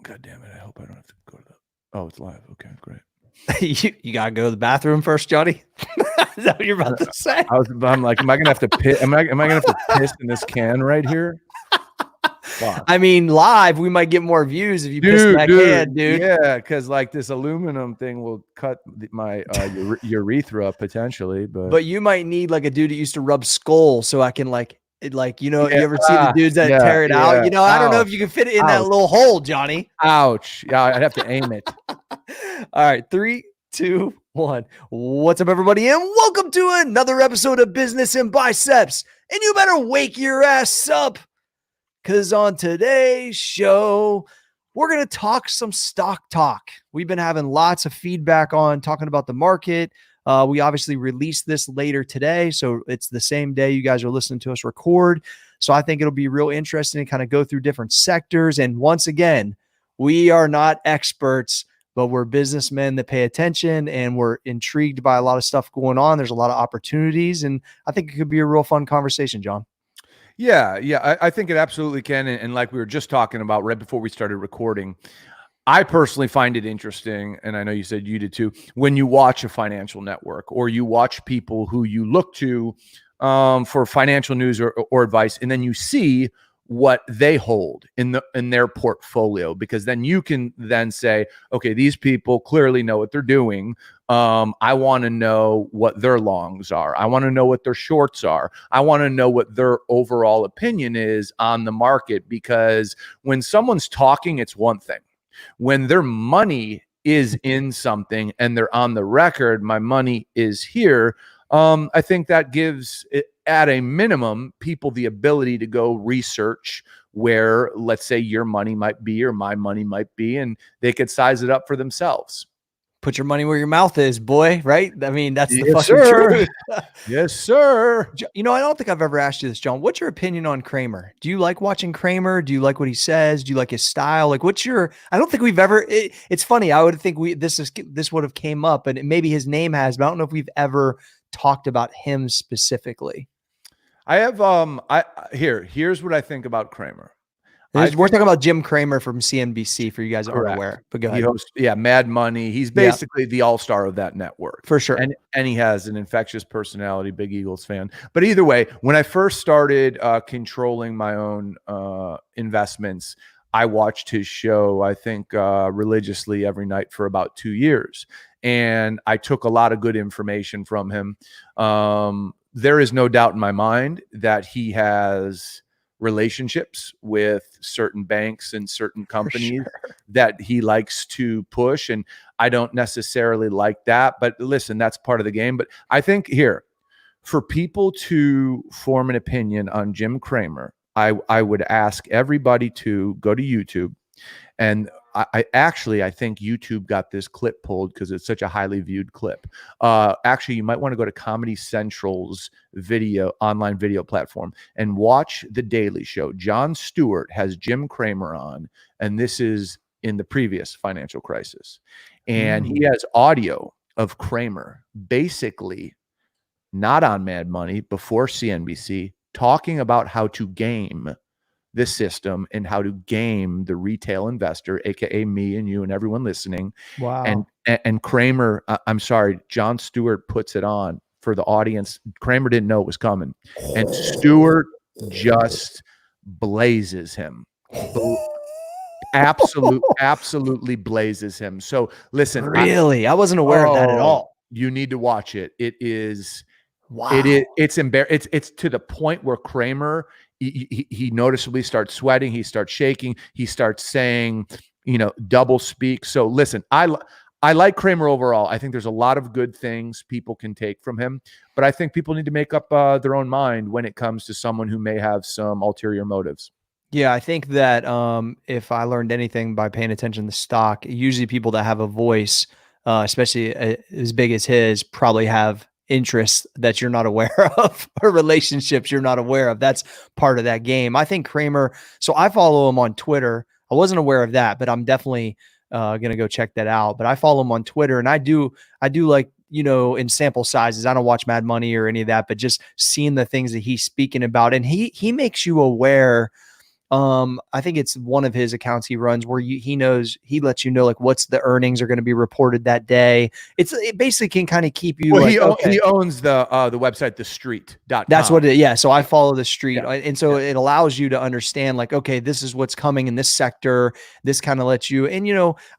God damn it. I hope I don't have to go to the. Oh, it's live. Okay, great. you got to go to the bathroom first, Johnny? Is that what you're about to say? I'm like, am I going to have to piss? Am I going to have to piss in this can right here? Fuck. I mean, live, we might get more views if you piss in that can, dude. Yeah, because like this aluminum thing will cut my urethra potentially. But you might need like a dude that used to rub skull so I can you know, you ever see the dudes that tear it out? You know, I don't know if you can fit it in that little hole, Johnny. Ouch. Yeah, I'd have to aim it. All right, 3, 2, 1. What's up, everybody, and welcome to another episode of Business and Biceps. And you better wake your ass up, because on today's show, we're going to talk some stock talk. We've been having lots of feedback on talking about the market. We obviously released this later today, so it's the same day you guys are listening to us record. So I think it'll be real interesting to kind of go through different sectors. And once again, we are not experts, but we're businessmen that pay attention, and we're intrigued by a lot of stuff going on. There's a lot of opportunities, and I think it could be a real fun conversation, John. Yeah, I think it absolutely can. And like we were just talking about right before we started recording, I personally find it interesting, and I know you said you did too, when you watch a financial network or you watch people who you look to for financial news or advice, and then you see what they hold in their portfolio, because then you can then say, okay, these people clearly know what they're doing. I want to know what their longs are. I want to know what their shorts are. I want to know what their overall opinion is on the market, because when someone's talking, it's one thing. When their money is in something and they're on the record, my money is here. I think that gives it, at a minimum, people the ability to go research where, let's say, your money might be or my money might be, and they could size it up for themselves. Put your money where your mouth is, boy, right? I mean, that's the fucking truth. Yes, sir. You know, I don't think I've ever asked you this, John. What's your opinion on Cramer? Do you like watching Cramer? Do you like what he says? Do you like his style? Like, what's your, I don't think we've ever, it's funny. I would think this would have came up, and maybe his name has, but I don't know if we've ever talked about him specifically. I have, here's what I think about Cramer. We're talking about Jim Cramer from CNBC for you guys that aren't aware, but go ahead. He hosts, Mad Money. He's basically the all-star of that network. For sure. And he has an infectious personality, big Eagles fan. But either way, when I first started controlling my own investments, I watched his show, I think, religiously every night for about 2 years. And I took a lot of good information from him. There is no doubt in my mind that he has relationships with certain banks and certain companies that he likes to push. And I don't necessarily like that, but listen, that's part of the game. But I think here, for people to form an opinion on Jim Cramer, I would ask everybody to go to YouTube. And I think YouTube got this clip pulled because it's such a highly viewed clip. Actually, you might want to go to Comedy Central's online video platform and watch The Daily Show. Jon Stewart has Jim Cramer on, and this is in the previous financial crisis. And he has audio of Cramer, basically not on Mad Money, before CNBC, talking about how to game this system and how to game the retail investor, aka me and you and everyone listening. Wow. And Cramer, I'm sorry, Jon Stewart puts it on for the audience. Cramer didn't know it was coming, and Stewart just blazes him. Absolutely blazes him. So listen, really, I wasn't aware of that at all. You need to watch it. It is. Wow. It's embarrassing. It's to the point where Cramer, he noticeably starts sweating. He starts shaking. He starts saying, double speak. So listen, I like Cramer overall. I think there's a lot of good things people can take from him, but I think people need to make up their own mind when it comes to someone who may have some ulterior motives. Yeah, I think that if I learned anything by paying attention to stock, usually people that have a voice, especially as big as his, probably have interests that you're not aware of, or relationships you're not aware of. That's part of that game. I think Cramer, so I follow him on Twitter. I wasn't aware of that, but I'm definitely going to go check that out. But I follow him on Twitter, and I do like, in sample sizes. I don't watch Mad Money or any of that, but just seeing the things that he's speaking about. And he makes you aware I think it's one of his accounts he runs where he lets you know like what's the earnings are going to be reported that day. It basically can kind of keep you. Well, Like, he owns the website thestreet.com. That's what it. Yeah. So I follow the street, Yeah. and so it allows you to understand like, okay, this is what's coming in this sector. This kind of lets you, and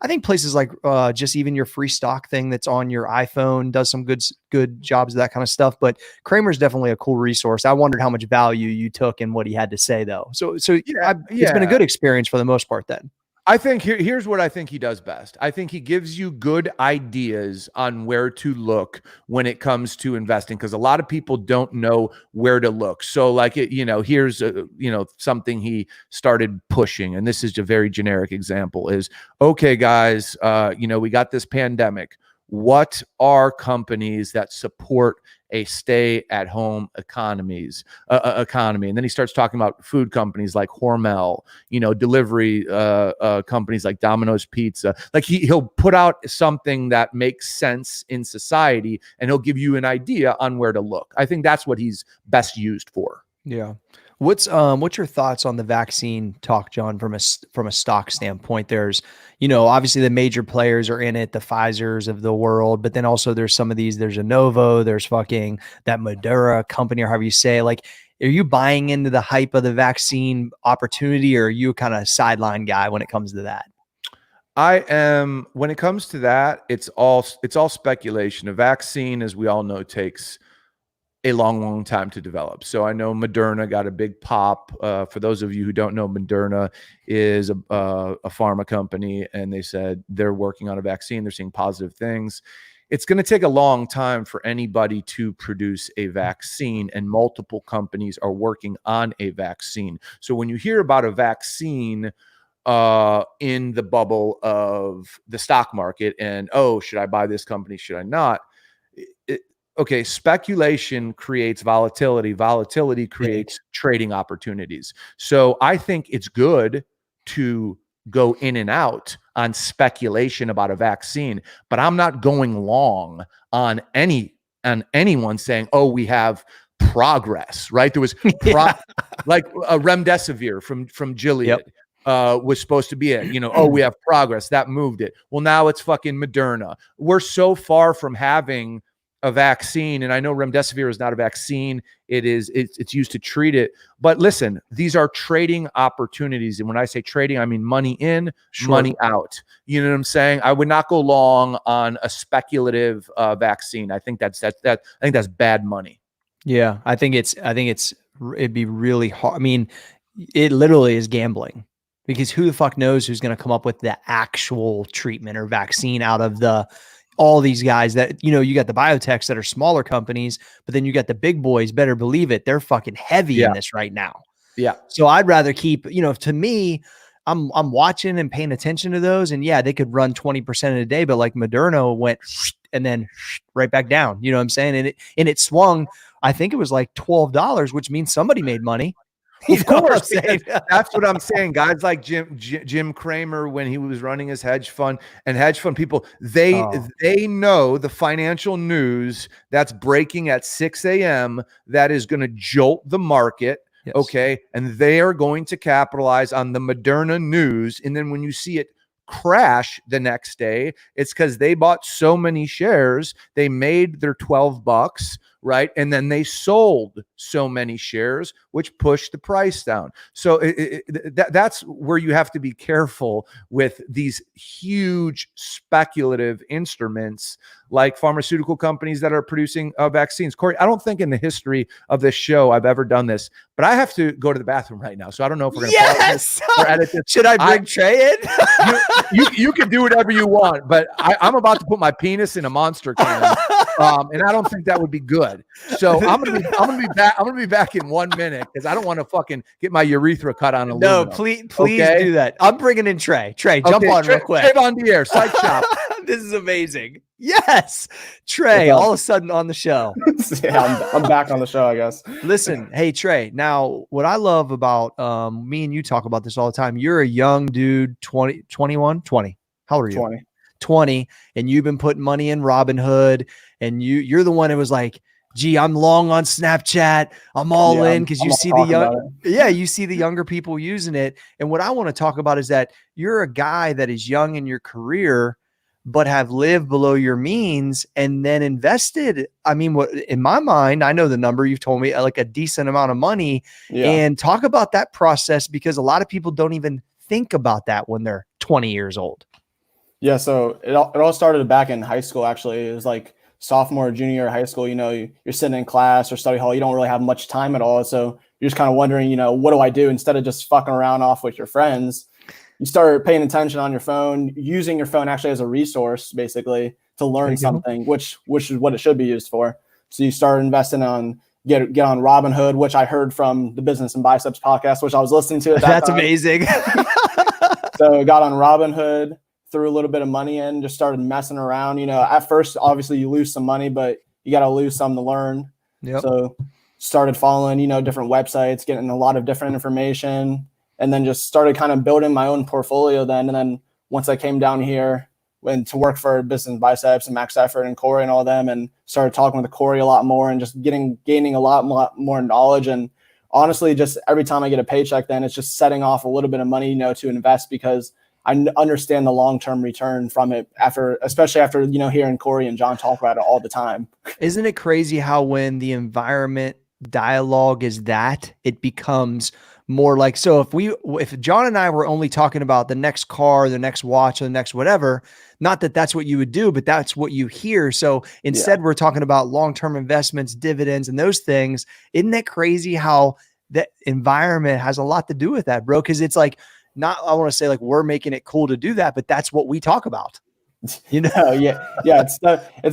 I think places like just even your free stock thing that's on your iPhone does some good jobs of that kind of stuff. But Kramer's definitely a cool resource. I wondered how much value you took in what he had to say though. So it's been a good experience for the most part then. I think here's what I think he does best. I think he gives you good ideas on where to look when it comes to investing, because a lot of people don't know where to look. So like, here's something he started pushing, and this is a very generic example is, okay, guys, we got this pandemic. What are companies that support a stay-at-home economy? And then he starts talking about food companies like Hormel, delivery companies like Domino's Pizza. Like he'll put out something that makes sense in society, and he'll give you an idea on where to look. I think that's what he's best used for. Yeah. What's your thoughts on the vaccine talk, John, from a stock standpoint? There's, obviously the major players are in it, the Pfizers of the world, but then also there's some of these, there's a Novo, there's fucking that Moderna company, or however you say it. Like, are you buying into the hype of the vaccine opportunity, or are you kind of sideline guy when it comes to that? I am, when it comes to that, it's all speculation. A vaccine, as we all know, takes a long time to develop. So I know Moderna got a big pop. For those of you who don't know, Moderna is a pharma company, and they said they're working on a vaccine. They're seeing positive things. It's going to take a long time for anybody to produce a vaccine, and multiple companies are working on a vaccine. So when you hear about a vaccine in the bubble of the stock market and, oh, should I buy this company? Should I not? Okay, speculation creates volatility. Volatility creates trading opportunities. So I think it's good to go in and out on speculation about a vaccine, but I'm not going long on anyone saying, oh, we have progress, right? There was like a remdesivir from Gilead. Yep. Was supposed to be it, oh, we have progress, that moved it. Well, now it's fucking Moderna. We're so far from having a vaccine, and I know remdesivir is not a vaccine. It's used to treat it. But listen, these are trading opportunities, and when I say trading, I mean money in, money out. You know what I'm saying? I would not go long on a speculative vaccine. I think that's bad money. Yeah, I think it'd be really hard. I mean, it literally is gambling, because who the fuck knows who's going to come up with the actual treatment or vaccine out of all these guys that, you got the biotechs that are smaller companies, but then you got the big boys, better believe it, they're fucking heavy in this right now. Yeah. So I'd rather keep, to me, I'm watching and paying attention to those, and yeah, they could run 20% in a day, but like Moderna went and then right back down, you know what I'm saying? And it swung, I think it was like $12, which means somebody made money. Of course, that's what I'm saying. Guys like Jim Cramer, when he was running his hedge fund, and hedge fund people, they know the financial news that's breaking at 6 a.m. that is going to jolt the market. Yes. Okay. And they are going to capitalize on the Moderna news. And then when you see it crash the next day, it's because they bought so many shares, they made their $12, right? And then they sold so many shares, which pushed the price down. So that's where you have to be careful with these huge speculative instruments like pharmaceutical companies that are producing vaccines. Corey, I don't think in the history of this show I've ever done this, but I have to go to the bathroom right now. So I don't know if we're going to yes! edit this. Should I bring Trey in? you can do whatever you want, but I'm about to put my penis in a monster can. And I don't think that would be good. So I'm gonna be back in 1 minute, because I don't want to fucking get my urethra cut on aluminum. No, please do that. I'm bringing in Trey. Trey, jump on real quick. Trey on the air, side shop. This is amazing. Yes, Trey, all of a sudden on the show. Yeah, I'm back on the show, I guess. Listen, hey Trey. Now, what I love about me and you talk about this all the time. You're a young dude, 20. How old are you? 20, and you've been putting money in Robinhood, and you're the one that was like, gee, I'm long on Snapchat. I'm all in because you see the young, you see the younger people using it. And what I want to talk about is that you're a guy that is young in your career, but have lived below your means and then invested. I mean, what in my mind, I know the number you've told me, like a decent amount of money. And talk about that process, because a lot of people don't even think about that when they're 20 years old. Yeah, so it all started back in high school, actually. It was like sophomore, junior year of high school. You're sitting in class or study hall. You don't really have much time at all. So you're just kind of wondering, what do I do? Instead of just fucking around off with your friends, you start paying attention on your phone, using your phone actually as a resource, basically, to learn something, which is what it should be used for. So you start investing on get on Robinhood, which I heard from the Business and Biceps podcast, which I was listening to at that That's time. amazing. So got on Robinhood, threw a little bit of money in, just started messing around. At first, obviously you lose some money, but you got to lose some to learn. Yep. So started following, different websites, getting a lot of different information, and then just started kind of building my own portfolio then. And then once I came down here went to work for Business and Biceps and Max Effort and Corey and all them, and started talking with Corey a lot more and just gaining a lot more knowledge. And honestly, just every time I get a paycheck, then it's just setting off a little bit of money, to invest, because I understand the long-term return from it especially after, hearing Corey and John talk about it all the time. Isn't it crazy how when the environment dialogue is that, it becomes more like, so if John and I were only talking about the next car, the next watch, or the next whatever, not that that's what you would do, but that's what you hear. So instead we're talking about long-term investments, dividends, and those things. Isn't that crazy how that environment has a lot to do with that, bro? Because it's like, I want to say like we're making it cool to do that, but that's what we talk about. It's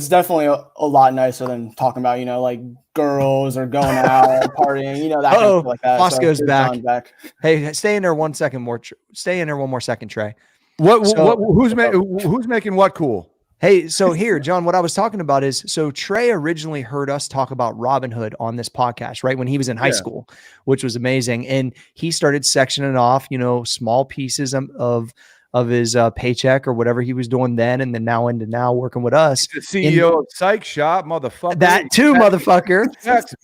definitely a lot nicer than talking about, like girls or going out partying, that kind of stuff like that. Bosco's back. Hey, stay in there 1 second more. Stay in there 1 more second, Trey. Who's making what cool? Hey, so here, John, what I was talking about is, so Trey originally heard us talk about Robinhood on this podcast, right? When he was in high school, which was amazing. And he started sectioning off, small pieces of his paycheck or whatever he was doing then. And then now working with us. He's the CEO of Psych Shop, motherfucker. That too, motherfucker.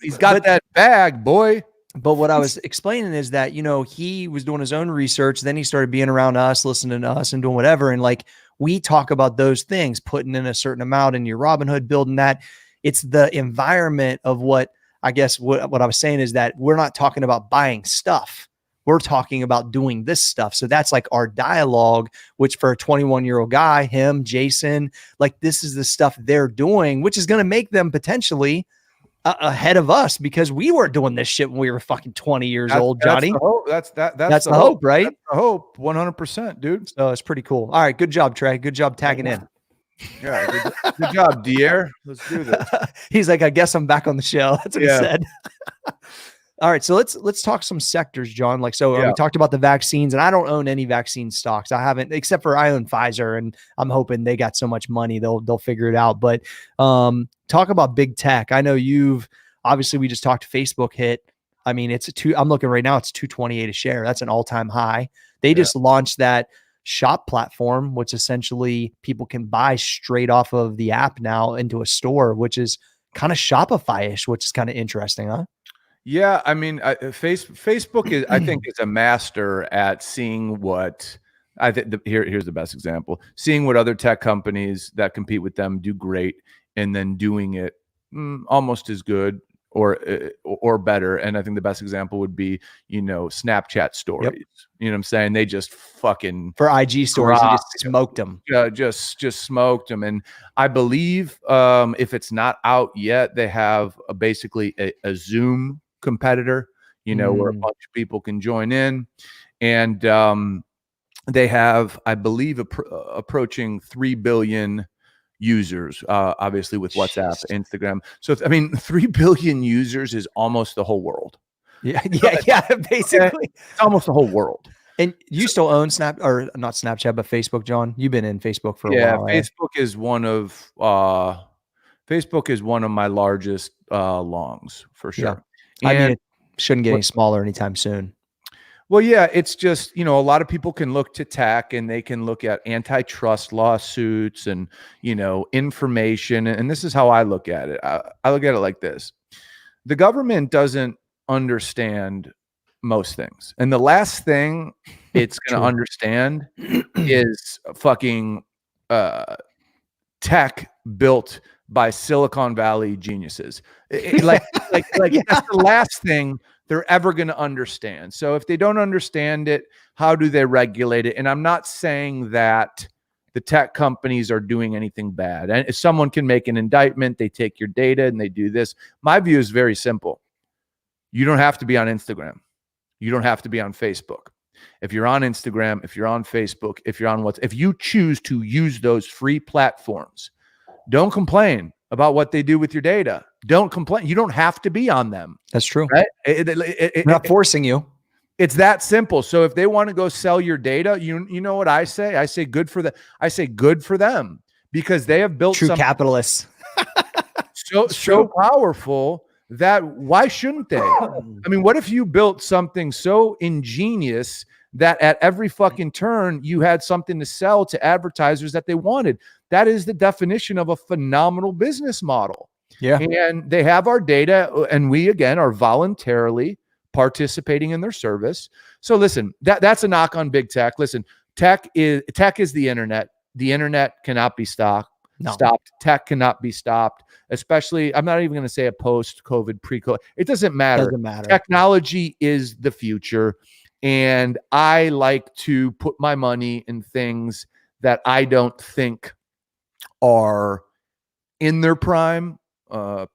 He's got that bag, boy. But what I was explaining is that, he was doing his own research. Then he started being around us, listening to us and doing whatever. And like, we talk about those things, putting in a certain amount in your Robinhood, building that. It's the environment of what I guess what I was saying is that we're not talking about buying stuff. We're talking about doing this stuff. So that's like our dialogue, which for a 21-year-old guy, him, Jason, like this is the stuff they're doing, which is going to make them potentially ahead of us, because we weren't doing this shit when we were fucking 20 years old, Johnny. That's the hope, right? That's the hope, 100%, dude. So it's pretty cool. All right, good job, Trey. Good job tagging in. Yeah, good job, dear. Let's do this. He's like, I guess I'm back on the show. That's what he said. All right, so let's talk some sectors, John. Like, so we talked about the vaccines, and I don't own any vaccine stocks. I haven't, except for I own Pfizer, and I'm hoping they got so much money they'll figure it out. But talk about big tech. I know obviously we just talked Facebook hit. I mean, I'm looking right now, it's $228 a share. That's an all-time high. They just launched that shop platform, which essentially people can buy straight off of the app now into a store, which is kind of Shopify-ish, which is kind of interesting, huh? Yeah, I mean, Facebook is, I think, is a master at seeing what I think. Here's the best example: seeing what other tech companies that compete with them do great, and then doing it almost as good or better. And I think the best example would be, Snapchat stories. Yep. You know what I'm saying? They just fucking for IG stories, you just smoked them. Just smoked them. And I believe if it's not out yet, they have basically a Zoom competitor, where a bunch of people can join in. And they have, I believe, approaching 3 billion users, obviously with WhatsApp, Instagram. So, 3 billion users is almost the whole world. Yeah, basically. It's almost the whole world. And you still own not Snapchat, but Facebook, John? You've been in Facebook for a while. Yeah, Facebook is one of my largest longs for sure. Yeah. I mean, it shouldn't get any smaller anytime soon. Well, yeah, it's just, a lot of people can look to tech and they can look at antitrust lawsuits and, information. And this is how I look at it. I look at it like this. The government doesn't understand most things. And the last thing it's going to understand is fucking tech built by Silicon Valley geniuses. Like Yeah. that's the last thing they're ever going to understand. So if they don't understand it, how do they regulate it? And I'm not saying that the tech companies are doing anything bad. And if someone can make an indictment, they take your data and they do this. My view is very simple. You don't have to be on Instagram. You don't have to be on Facebook. If you're on Instagram, if you're on Facebook, if you're on WhatsApp, if you choose to use those free platforms, don't complain about what they do with your data. Don't complain. You don't have to be on them. That's true. Right? We're not forcing you. It's that simple. So if they want to go sell your data, you know what I say? I say good for them because they have built True capitalists. so powerful that why shouldn't they? I mean, what if you built something so ingenious that at every fucking turn you had something to sell to advertisers that they wanted? That is the definition of a phenomenal business model. Yeah. And they have our data, and we again are voluntarily participating in their service. So listen, that's a knock on big tech. Listen, tech is the internet. The internet cannot be stopped. Tech cannot be stopped, especially, I'm not even going to say a post-COVID, pre-COVID. It doesn't matter. Doesn't matter. Technology is the future. And I like to put my money in things that I don't think are in their prime,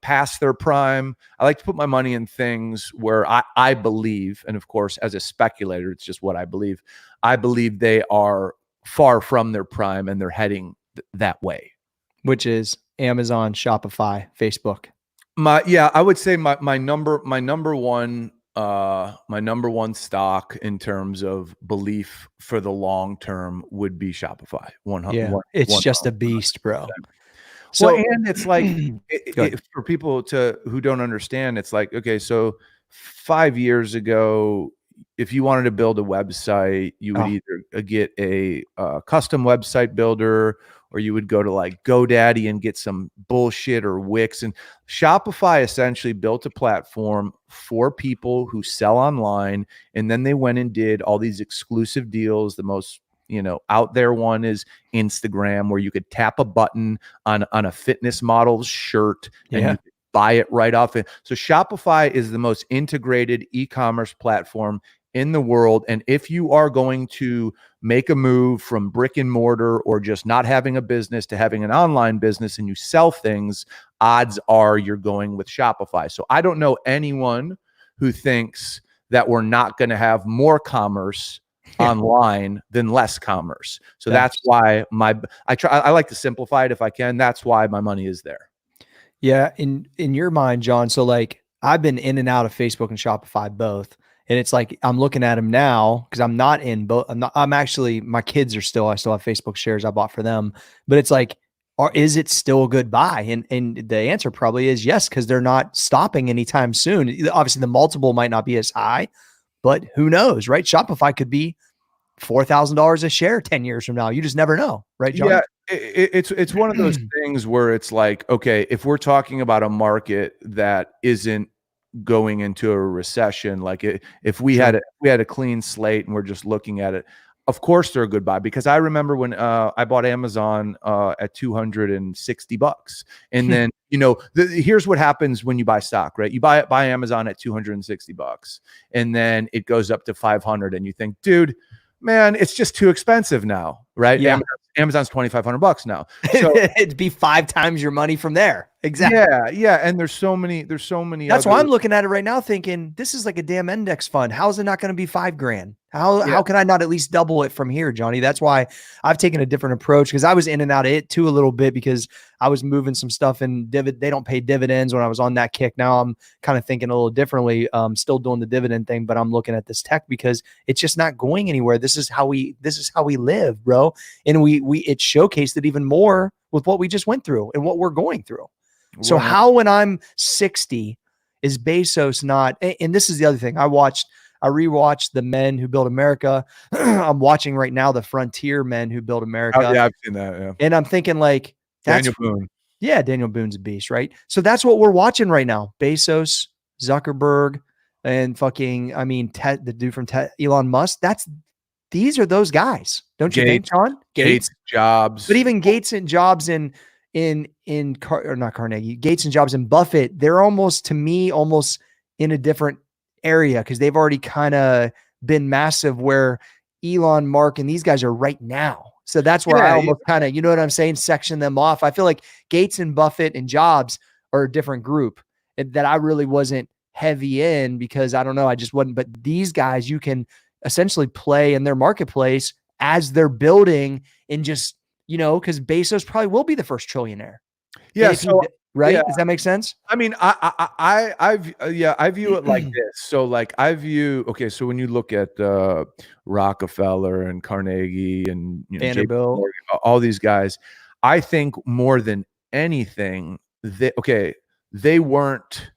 past their prime. I like to put my money in things where I believe, and of course, as a speculator, it's just what I believe. I believe they are far from their prime and they're heading that way. Which is Amazon, Shopify, Facebook. I would say my number one stock in terms of belief for the long term would be Shopify. 100. Yeah, it's just a beast, bro. So, and it's like for people who don't understand, it's like, okay, so 5 years ago, if you wanted to build a website, you would either get a custom website builder, or you would go to like GoDaddy and get some bullshit or Wix. And Shopify essentially built a platform for people who sell online. And then they went and did all these exclusive deals. The most out there one is Instagram, where you could tap a button on a fitness model's shirt and you could buy it right off it. So Shopify is the most integrated e-commerce platform in the world. And if you are going to make a move from brick and mortar or just not having a business to having an online business and you sell things, odds are you're going with Shopify. So I don't know anyone who thinks that we're not going to have more commerce online than less commerce. So that's why I like to simplify it if I can. That's why my money is there. Yeah. In your mind, John. So like I've been in and out of Facebook and Shopify both. And it's like, I'm looking at them now because I'm not in both. I'm actually, my kids are still, I still have Facebook shares I bought for them, but it's like, is it still a good buy? And the answer probably is yes, because they're not stopping anytime soon. Obviously the multiple might not be as high, but who knows, right? Shopify could be $4,000 a share 10 years from now. You just never know, right, John? Yeah, it's one of those things where it's like, okay, if we're talking about a market that isn't going into a recession, like if we had a clean slate and we're just looking at it, of course they're a good buy. Because I remember when I bought Amazon at $260, and then here's what happens when you buy stock, right? You buy Amazon at $260, and then it goes up to 500, and you think, dude, man, it's just too expensive now, right? Yeah. Amazon's $2,500 now. So it'd be 5 times your money from there. Exactly. Yeah. And there's so many. That's why I'm looking at it right now thinking this is like a damn index fund. How is it not going to be $5,000? How can I not at least double it from here, Johnny? That's why I've taken a different approach, because I was in and out of it too a little bit because I was moving some stuff and they don't pay dividends when I was on that kick. Now I'm kind of thinking a little differently. Still doing the dividend thing, but I'm looking at this tech because it's just not going anywhere. This is how we live, bro. And it showcased it even more with what we just went through and what we're going through. So Right. how, when I'm 60, is Bezos not, and this is the other thing. I watched I rewatched The Men Who Built America. I'm watching right now The Frontier Men Who Built America. Oh, yeah, I've seen that. Yeah. And I'm thinking like, Daniel Boone. Yeah, Daniel Boone's a beast, right? So that's what we're watching right now. Bezos, Zuckerberg, and fucking, I mean, the dude from Elon Musk. These are those guys, don't you think, Sean? Gates, Jobs, but even Gates and Jobs or not Carnegie, Gates and Jobs and Buffett, they're almost, to me, almost in a different area because they've already kind of been massive. Where Elon, Mark, and these guys are right now. So that's where I almost kind of, you know what I'm saying, section them off. I feel like Gates and Buffett and Jobs are a different group that I really wasn't heavy in because I don't know, I just wasn't. But these guys, you can essentially play in their marketplace as they're building and just, you know, because Bezos probably will be the first trillionaire. Yeah. Right? Yeah. Does that make sense? I mean, I view it like this. So like okay, so when you look at Rockefeller and Carnegie and Vanderbilt, all these guys, I think more than anything, they weren't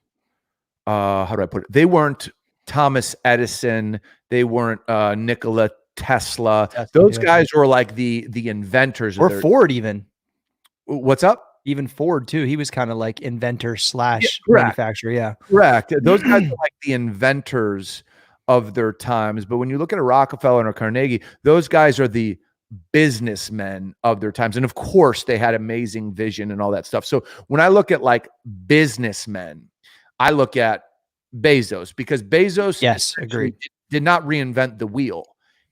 how do I put it? They weren't Thomas Edison, they weren't Nikola Tesla. Those guys were like the inventors. Or Ford even. What's up? Even Ford too. He was kind of like inventor / manufacturer. Yeah. Correct. Those guys are like the inventors of their times. But when you look at a Rockefeller and a Carnegie, those guys are the businessmen of their times. And of course they had amazing vision and all that stuff. So when I look at like businessmen, I look at Bezos because Bezos agreed, did not reinvent the wheel.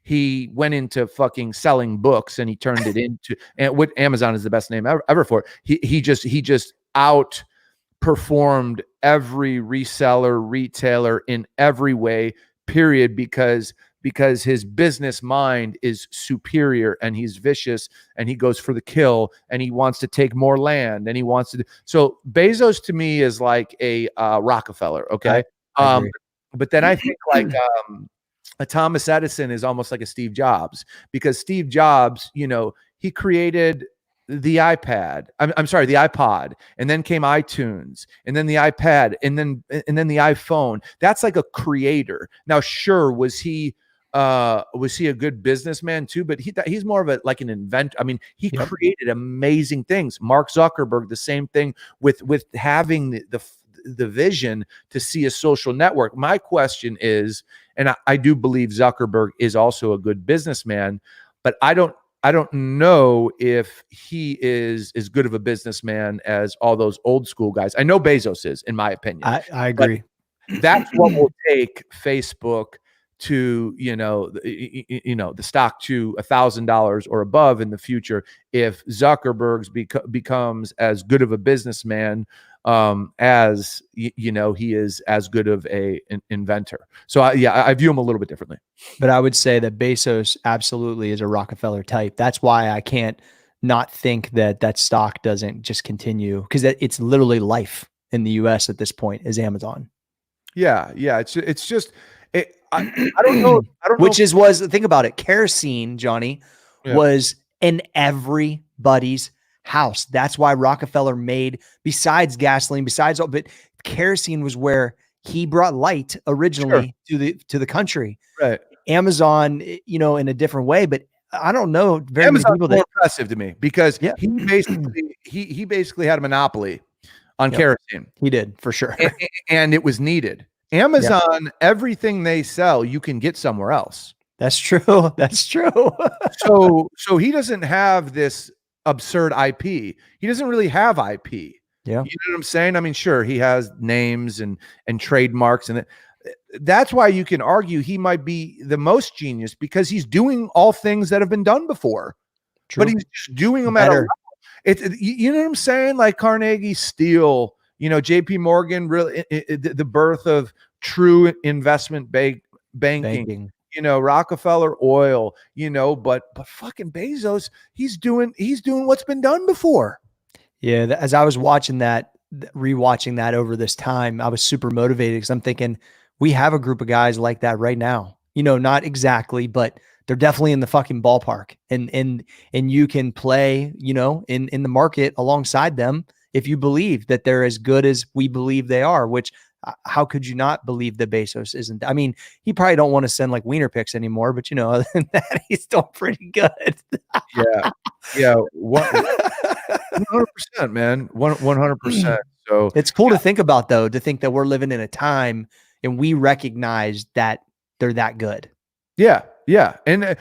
He went into fucking selling books and he turned it into, and what Amazon is the best name ever for it. He just outperformed every reseller, retailer in every way, period, because his business mind is superior and he's vicious and he goes for the kill and he wants to take more land and he wants to. So Bezos to me is like a Rockefeller. Okay. I agree. But then I think like, a Thomas Edison is almost like a Steve Jobs because Steve Jobs, you know, he created the iPad. I'm sorry, the iPod, and then came iTunes, and then the iPad, and then the iPhone. That's like a creator. Now, sure, was he a good businessman too? But he's more of like an inventor. I mean, he created amazing things. Mark Zuckerberg, the same thing with having the vision to see a social network. My question is, and I do believe Zuckerberg is also a good businessman, but I don't know if he is as good of a businessman as all those old school guys. I know Bezos is, in my opinion. I agree. But that's what will take Facebook to, the stock to $1,000 or above in the future. If Zuckerberg's becomes as good of a businessman as he is as good of an inventor. So I view him a little bit differently. But I would say that Bezos absolutely is a Rockefeller type. That's why I can't not think that stock doesn't just continue, because it's literally life in the US at this point is Amazon. Yeah. It's just I don't know. Was think about it. Kerosene, Johnny, was in everybody's house. That's why Rockefeller made, besides gasoline, but kerosene was where he brought light originally to the country. Right. Amazon, in a different way, but I don't know very many people more impressive to me because he basically had a monopoly on kerosene. He did, for sure. And it was needed. Amazon, everything they sell, you can get somewhere else. That's true. That's true. So he doesn't have this absurd IP. He doesn't really have IP. Yeah. You know what I'm saying? I mean, sure, he has names and trademarks, and that's why you can argue he might be the most genius because he's doing all things that have been done before. True. But he's just doing them better. You know what I'm saying? Like Carnegie Steel, JP Morgan, really the birth of true investment banking. Rockefeller Oil, but fucking Bezos, he's doing what's been done before. Yeah. As I was watching rewatching that over this time, I was super motivated because I'm thinking we have a group of guys like that right now, not exactly, but they're definitely in the fucking ballpark and you can play, in the market alongside them if you believe that they're as good as we believe they are, which how could you not believe that Bezos isn't? I mean, he probably don't want to send like wiener pics anymore, but other than that, he's still pretty good. Yeah. Yeah. 100%, man. 100%. So it's cool to think about, though, to think that we're living in a time and we recognize that they're that good. Yeah. Yeah. And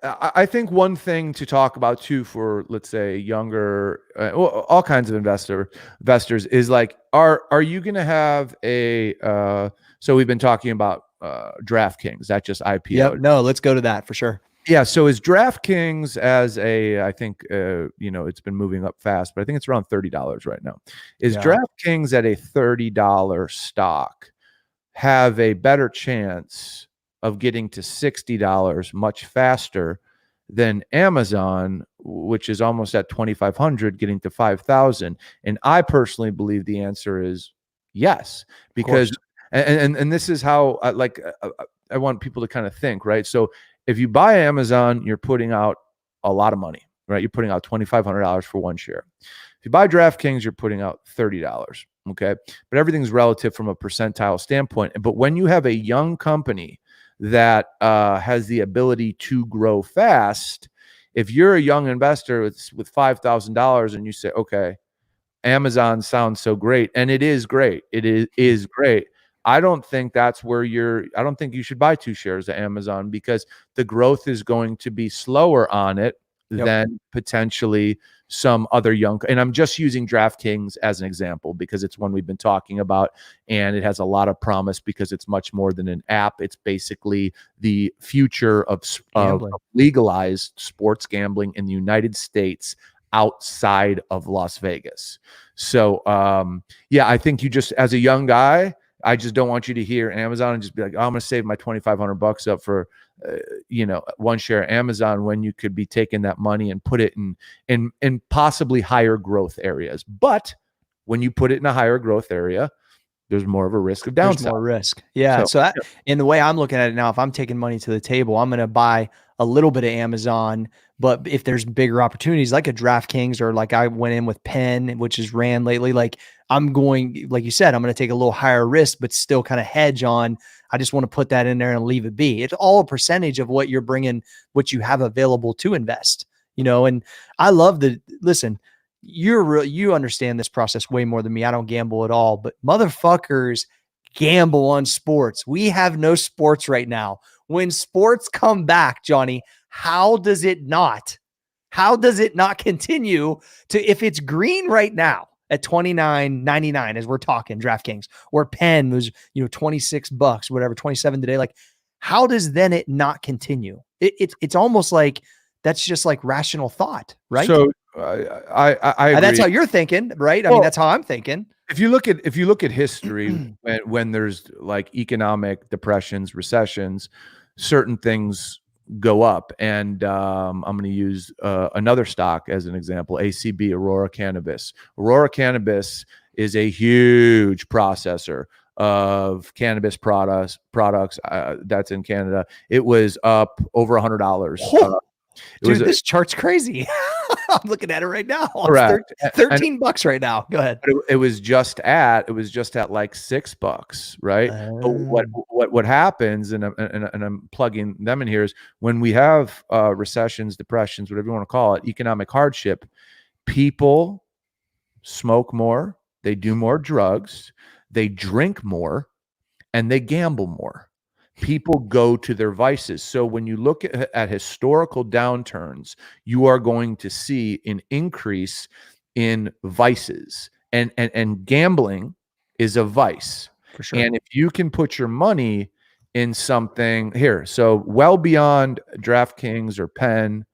I think one thing to talk about too, for let's say younger, all kinds of investors is like, are you going to have so we've been talking about DraftKings that just IPO'd. Yep. No, let's go to that for sure. Yeah. So is DraftKings I think, it's been moving up fast, but I think it's around $30 right now. Is DraftKings at a $30 stock have a better chance of getting to $60 much faster than Amazon, which is almost at 2,500, getting to 5,000? And I personally believe the answer is yes, because and this is how I want people to kind of think, right? So if you buy Amazon, you're putting out a lot of money, right? You're putting out $2,500 for one share. If you buy DraftKings, you're putting out $30. Okay. But everything's relative from a percentile standpoint. But when you have a young company that has the ability to grow fast, if you're a young investor with $5,000 and you say, okay, Amazon sounds so great, and it is great. It is great. I don't think that's where I don't think you should buy 2 shares of Amazon, because the growth is going to be slower on it than potentially some other young. And I'm just using DraftKings as an example because it's one we've been talking about, and it has a lot of promise because it's much more than an app. It's basically the future of legalized sports gambling in the United States outside of Las Vegas. So, I think you just, as a young guy, I just don't want you to hear Amazon and just be like, oh, I'm going to save my $2,500 up for, one share of Amazon, when you could be taking that money and put it in possibly higher growth areas. But when you put it in a higher growth area, there's more of a risk of downside. There's more risk. Yeah. So in the way I'm looking at it now, if I'm taking money to the table, I'm going to buy a little bit of Amazon. But if there's bigger opportunities like a DraftKings, or like I went in with Penn, which is ran lately, like I'm going, like you said, I'm going to take a little higher risk, but still kind of hedge on. I just want to put that in there and leave it be. It's all a percentage of what you're bringing, what you have available to invest, and I love listen, you understand this process way more than me. I don't gamble at all, but motherfuckers gamble on sports. We have no sports right now. When sports come back, Johnny, how does it not continue to, if it's green right now at $29.99 as we're talking DraftKings, or Penn was, $26, whatever, 27 today, like how does then it not continue? It's almost like that's just like rational thought, right? So I agree. That's how you're thinking, right? I mean, that's how I'm thinking. If you look at history, when there's like economic depressions, recessions, certain things go up. And I'm going to use another stock as an example, ACB, Aurora Cannabis. Aurora Cannabis is a huge processor of cannabis products that's in Canada. It was up over $100. Dude, this chart's crazy. I'm looking at it right now. Correct. $13 right now. Go ahead. It was just at like $6, right? But what happens, and I'm plugging them in here, is when we have recessions, depressions, whatever you want to call it, economic hardship, people smoke more, they do more drugs, they drink more, and they gamble more. People go to their vices. So when you look at historical downturns, you are going to see an increase in vices, and gambling is a vice. For sure. And if you can put your money in something here, so well beyond DraftKings or Penn,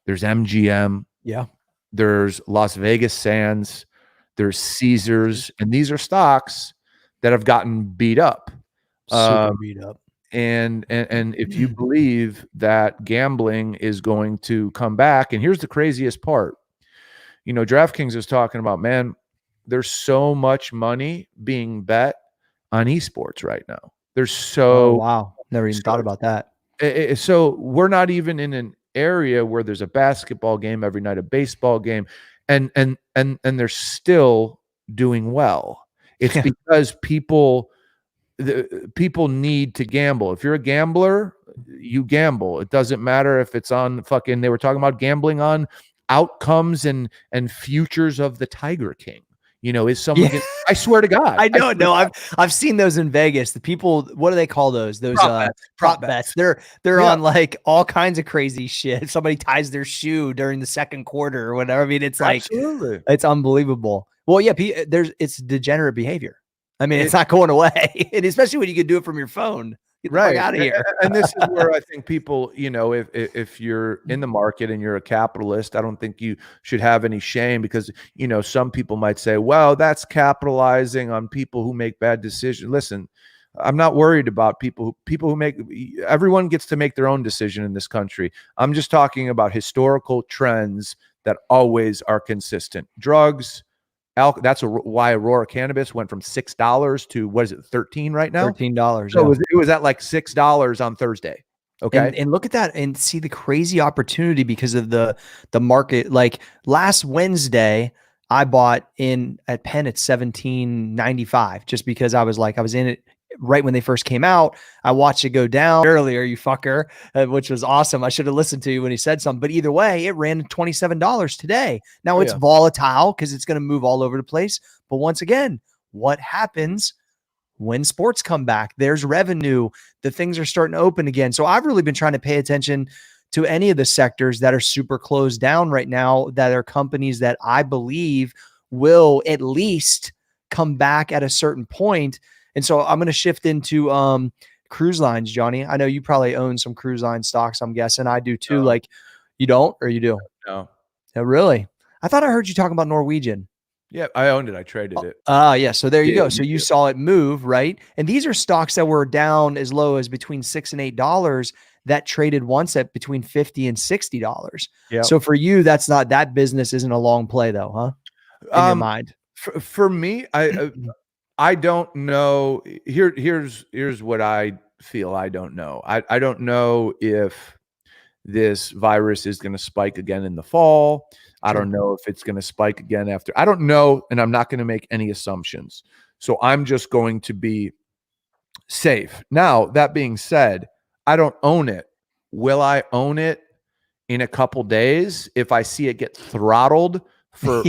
there's MGM. Yeah. There's Las Vegas Sands. There's Caesars. And these are stocks that have gotten beat up. Super beat up. And if you believe that gambling is going to come back, and here's the craziest part, DraftKings is talking about, man, there's so much money being bet on esports right now. There's wow, never even thought about that. So we're not even in an area where there's a basketball game every night, a baseball game, and they're still doing well. It's because people need to gamble. If you're a gambler, you gamble. It doesn't matter if it's on fucking, they were talking about gambling on outcomes and futures of the Tiger King. You know, is someone I swear to God. I know. No, I've seen those in Vegas. The people, what do they call those? Those prop bets. They're on like all kinds of crazy shit. Somebody ties their shoe during the second quarter or whatever. I mean, it's like, it's unbelievable. Well, yeah, it's degenerate behavior. I mean, it's not going away. And especially when you can do it from your phone. Get the fuck out of here. And this is where I think people, you know, if you're in the market and you're a capitalist, I don't think you should have any shame, because, you know, some people might say, well, that's capitalizing on people who make bad decisions. Listen, I'm not worried about people who make, everyone gets to make their own decision in this country. I'm just talking about historical trends that always are consistent. Drugs, that's why Aurora Cannabis went from $6 to, what is it, 13 right now? $13. So it was at like $6 on Thursday. Okay. And look at that and see the crazy opportunity because of the market. Like last Wednesday, I bought in at Penn at $17.95 just because I was in it right when they first came out. I watched it go down earlier, you fucker, which was awesome. I should have listened to you when he said something. But either way, it ran $27 today. Now it's volatile because it's going to move all over the place. But once again, what happens when sports come back? There's revenue. The things are starting to open again. So I've really been trying to pay attention to any of the sectors that are super closed down right now, that are companies that I believe will at least come back at a certain point. And so I'm going to shift into cruise lines, Johnny. I know you probably own some cruise line stocks, I'm guessing. I do too. Like, you don't, or you do? No. Oh, really? I thought I heard you talking about Norwegian. Yeah, I owned it. I traded it. Yeah. So there you go. So you saw it move, right? And these are stocks that were down as low as between $6 and $8 that traded once at between $50 and $60. Yeah. So for you, that business isn't a long play though, huh? In your mind. For me, I don't know. Here's what I feel. I don't know. I don't know if this virus is going to spike again in the fall. I don't know if it's going to spike again after. I don't know, and I'm not going to make any assumptions. So I'm just going to be safe. Now, that being said, I don't own it. Will I own it in a couple days if I see it get throttled for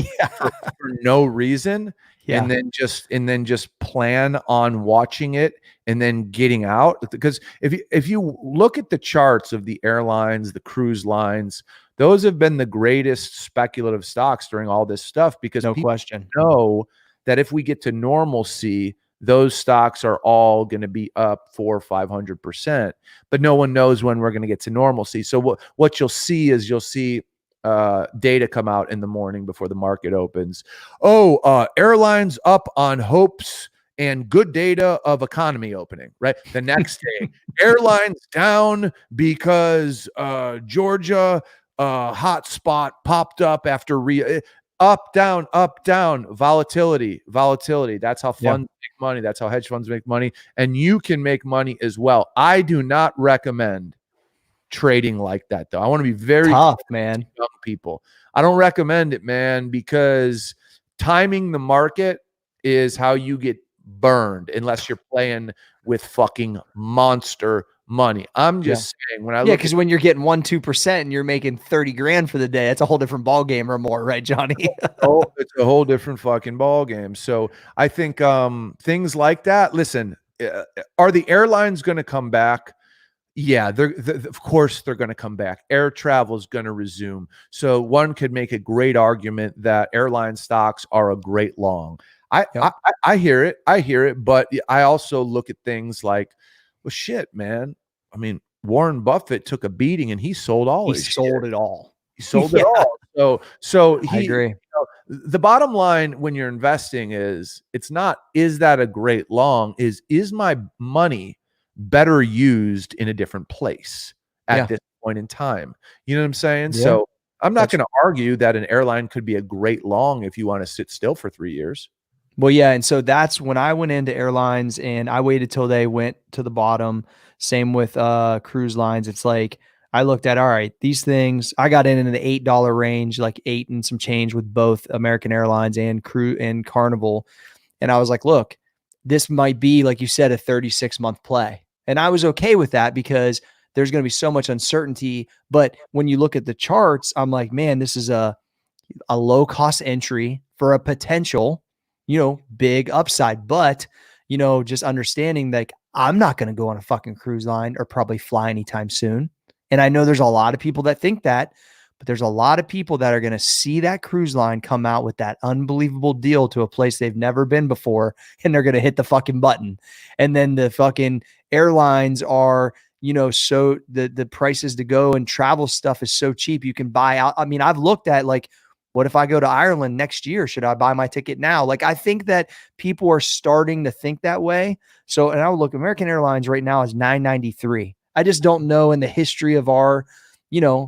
no reason? Yeah. And then just plan on watching it and then getting out. Because if you look at the charts of the airlines, the cruise lines, those have been the greatest speculative stocks during all this stuff, because no people question know that if we get to normalcy, those stocks are all going to be up 400 or 500%. But no one knows when we're going to get to normalcy. So what you'll see is data come out in the morning before the market opens. Airlines up on hopes and good data of economy opening, right? The next day, airlines down because Georgia hotspot popped up after up, down, volatility. That's how funds make money. That's how hedge funds make money. And you can make money as well. I do not recommend trading like that, though. I want to be very tough, man. Young people, I don't recommend it, man, because timing the market is how you get burned unless you're playing with fucking monster money. I'm just saying, when I look, because when you're getting 1-2% and you're making 30 grand for the day, that's a whole different ball game or more, right, Johnny? It's a whole different fucking ball game. So I think things like that. Listen, are the airlines going to come back? Yeah, of course they're going to come back. Air travel is going to resume. So one could make a great argument that airline stocks are a great long. I hear it, but I also look at things like, well, shit, man. I mean, Warren Buffett took a beating and he sold all his shit. It all. He sold it all. So I agree. The bottom line when you're investing is that a great long? Is my money better used in a different place at this point in time? You know what I'm saying? Yeah. So I'm not going to argue that an airline could be a great long if you want to sit still for 3 years. Well, yeah. And so that's when I went into airlines and I waited till they went to the bottom. Same with cruise lines. It's like, I looked at, all right, these things, I got in the $8 range, like $8 and some change with both American Airlines and Carnival. And I was like, look, this might be, like you said, a 36-month play. And I was okay with that because there's going to be so much uncertainty. But when you look at the charts, I'm like, man, this is a low cost entry for a potential, big upside. But, just understanding like I'm not going to go on a fucking cruise line or probably fly anytime soon. And I know there's a lot of people that think that, but there's a lot of people that are going to see that cruise line come out with that unbelievable deal to a place they've never been before, and they're going to hit the fucking button. And then the fucking airlines are, so the prices to go and travel stuff is so cheap. You can buy out. I mean, I've looked at like, what if I go to Ireland next year? Should I buy my ticket now? Like, I think that people are starting to think that way. So, and I would look, American Airlines right now is $993. I just don't know in the history of our,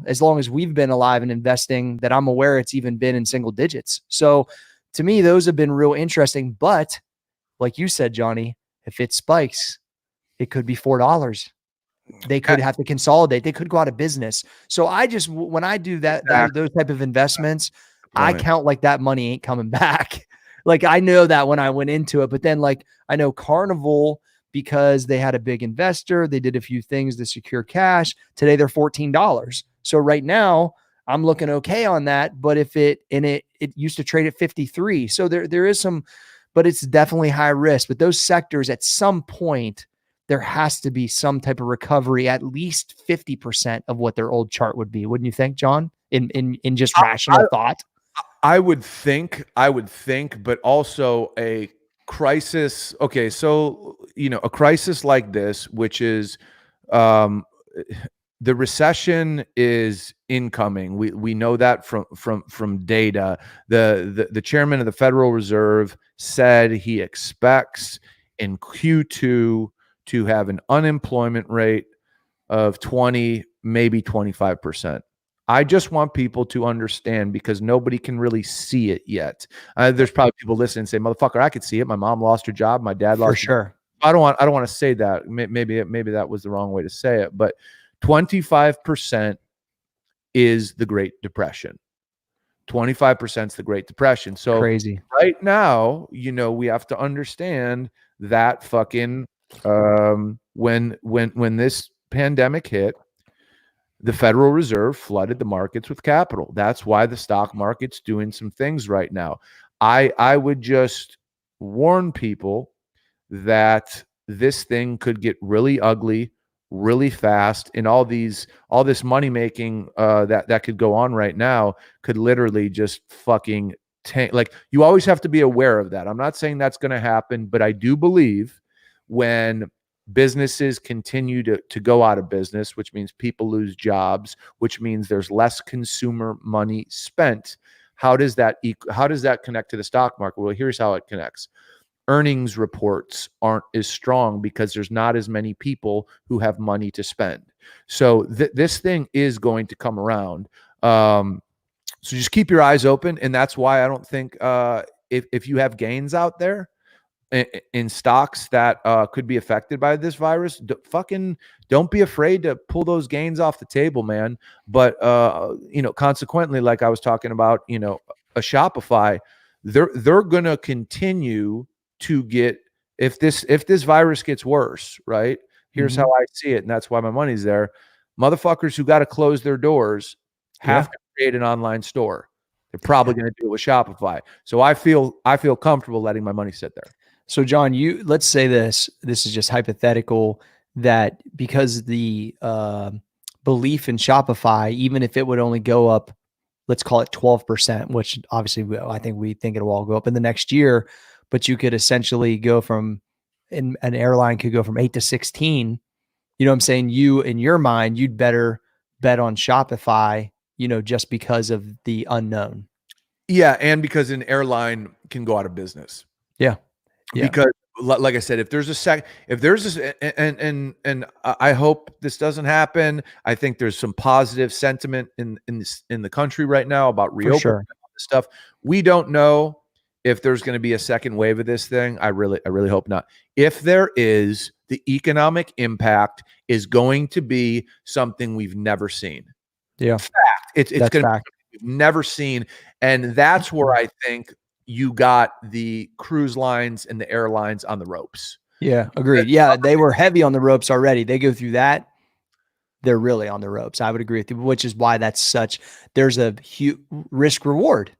as long as we've been alive and investing, that I'm aware it's even been in single digits. So to me, those have been real interesting. But like you said, Johnny, if it spikes, it could be $4. They could have to consolidate. They could go out of business. So I just, when I do those type of investments, I count like that money ain't coming back. Like I know that when I went into it, but then like I know Carnival, because they had a big investor, they did a few things to secure cash. Today they're $14. So right now I'm looking okay on that. But if it used to trade at 53. So there is some, but it's definitely high risk. But those sectors at some point, there has to be some type of recovery, at least 50% of what their old chart would be. Wouldn't you think, John? In just rational thought? I would think, but also a crisis. Okay. So, a crisis like this, which is, the recession is incoming. We know that from data. The chairman of the Federal Reserve said he expects in Q2 to have an unemployment rate of 20, maybe 25%. I just want people to understand, because nobody can really see it yet. There's probably people listening and say, "Motherfucker, I could see it. My mom lost her job. My dad lost." For sure. I don't want to say that. Maybe that was the wrong way to say it. But 25% is the Great Depression. 25% is the Great Depression. So crazy. Right now, we have to understand that fucking when this pandemic hit, the Federal Reserve flooded the markets with capital. That's why the stock market's doing some things right now. I would just warn people that this thing could get really ugly really fast, and all this money making that could go on right now could literally just fucking tank. Like, you always have to be aware of that. I'm not saying that's going to happen, but I do believe when businesses continue to go out of business, which means people lose jobs, which means there's less consumer money spent. How does that connect to the stock market? Well, here's how it connects. Earnings reports aren't as strong because there's not as many people who have money to spend. So this thing is going to come around. So just keep your eyes open. And that's why I don't think if you have gains out there in stocks that could be affected by this virus, don't be afraid to pull those gains off the table, man. But consequently, like I was talking about, a Shopify, they're gonna continue to get, if this virus gets worse, right? Here's how I see it, and that's why my money's there. Motherfuckers who got to close their doors have to create an online store. They're probably going to do it with Shopify. So I feel comfortable letting my money sit there. So John, let's say this is just hypothetical, that because the belief in Shopify, even if it would only go up, let's call it 12%, which obviously I think we think it will all go up in the next year, but you could essentially go from, an airline could go from 8 to 16. You know what I'm saying? You, in your mind, you'd better bet on Shopify, just because of the unknown. Yeah. And because an airline can go out of business. Yeah. Because like I said, if there's this, and I hope this doesn't happen. I think there's some positive sentiment in the country right now about reopening this stuff. We don't know if there's going to be a second wave of this thing. I really hope not. If there is, the economic impact is going to be something we've never seen. Yeah. Fact. It's going to be we've never seen. And that's where I think, you got the cruise lines and the airlines on the ropes. Yeah, agreed. Yeah, they were heavy on the ropes already. They go through that, they're really on the ropes. I would agree with you, which is why there's a huge risk reward.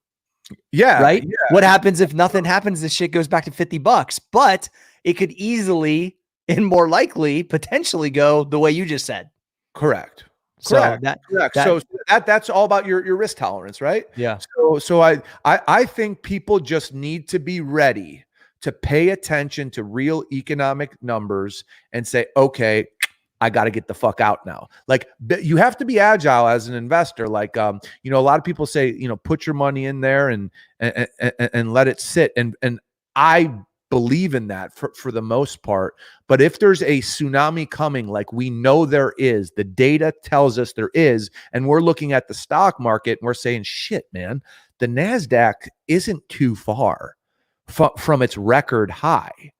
Yeah. Right? Yeah. What happens if nothing happens? This shit goes back to $50, but it could easily and more likely potentially go the way you just said. Correct. So Correct. So that's all about your risk tolerance, right? Yeah. So I think people just need to be ready to pay attention to real economic numbers and say, okay, I got to get the fuck out now. Like, you have to be agile as an investor. Like, a lot of people say, put your money in there and let it sit. And I believe in that for the most part. But if there's a tsunami coming, like we know there is, the data tells us there is, and we're looking at the stock market and we're saying, shit, man, the NASDAQ isn't too far from its record high.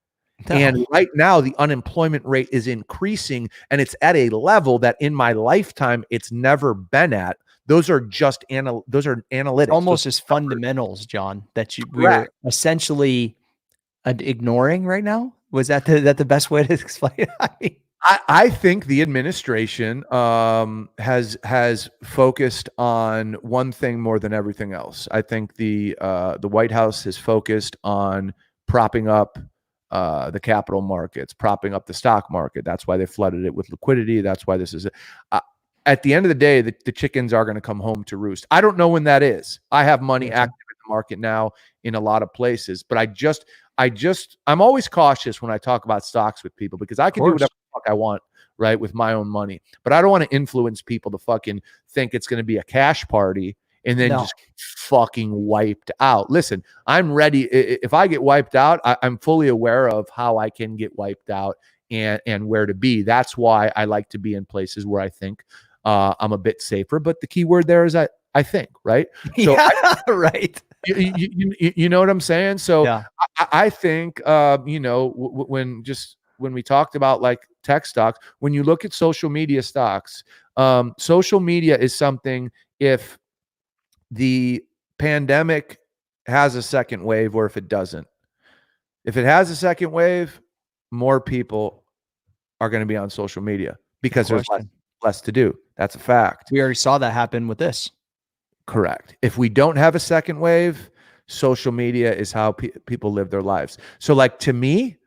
No. And right now, the unemployment rate is increasing, and it's at a level that in my lifetime it's never been at. Those are just those are analytics. Almost as fundamentals, John, that we're essentially ignoring right now. Was that the best way to explain it? I mean, I think the administration has focused on one thing more than everything else. I think the White House has focused on propping up the capital markets, propping up the stock market. That's why they flooded it with liquidity. That's why this is at the end of the day, the chickens are going to come home to roost. I don't know when that is. I have money active in the market now in a lot of places, but I'm always cautious when I talk about stocks with people, because I can do whatever the fuck I want, right, with my own money. But I don't want to influence people to fucking think it's going to be a cash party and then just fucking wiped out. Listen, I'm ready. If I get wiped out, I'm fully aware of how I can get wiped out and where to be. That's why I like to be in places where I think I'm a bit safer. But the key word there is I think, right? So right. You know what I'm saying? So yeah. I think, when we talked about like tech stocks, when you look at social media stocks, social media is something, if the pandemic has a second wave or if it doesn't. If it has a second wave, more people are going to be on social media because there's less to do. That's a fact. We already saw that happen with this. Correct. If we don't have a second wave, social media is how people live their lives. So like, to me,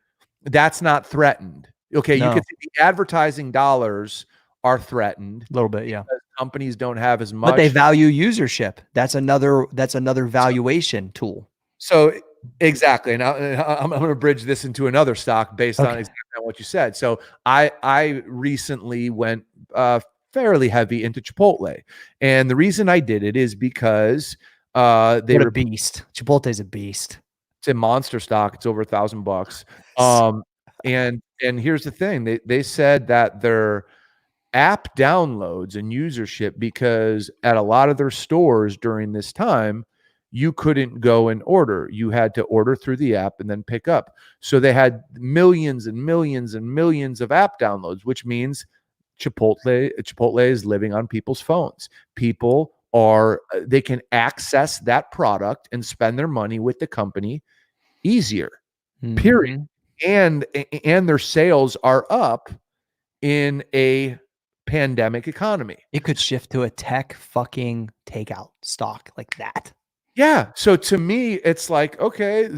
that's not threatened. Okay, you can see the advertising dollars are threatened a little bit, yeah. Companies don't have as much, but they value usership. That's another valuation tool. So exactly. Now I'm going to bridge this into another stock based on exactly what you said. So I recently went fairly heavy into Chipotle, and the reason I did it is because they were a beast. Chipotle's a beast. It's a monster stock. It's over $1,000. And here's the thing: they said that their app downloads and usership, because at a lot of their stores during this time, you couldn't go and order. You had to order through the app and then pick up. So they had millions and millions and millions of app downloads, which means Chipotle is living on people's phones. People they can access that product and spend their money with the company easier, period. And their sales are up in a pandemic economy. It could shift to a tech fucking takeout stock like that. Yeah. So to me, it's like, okay,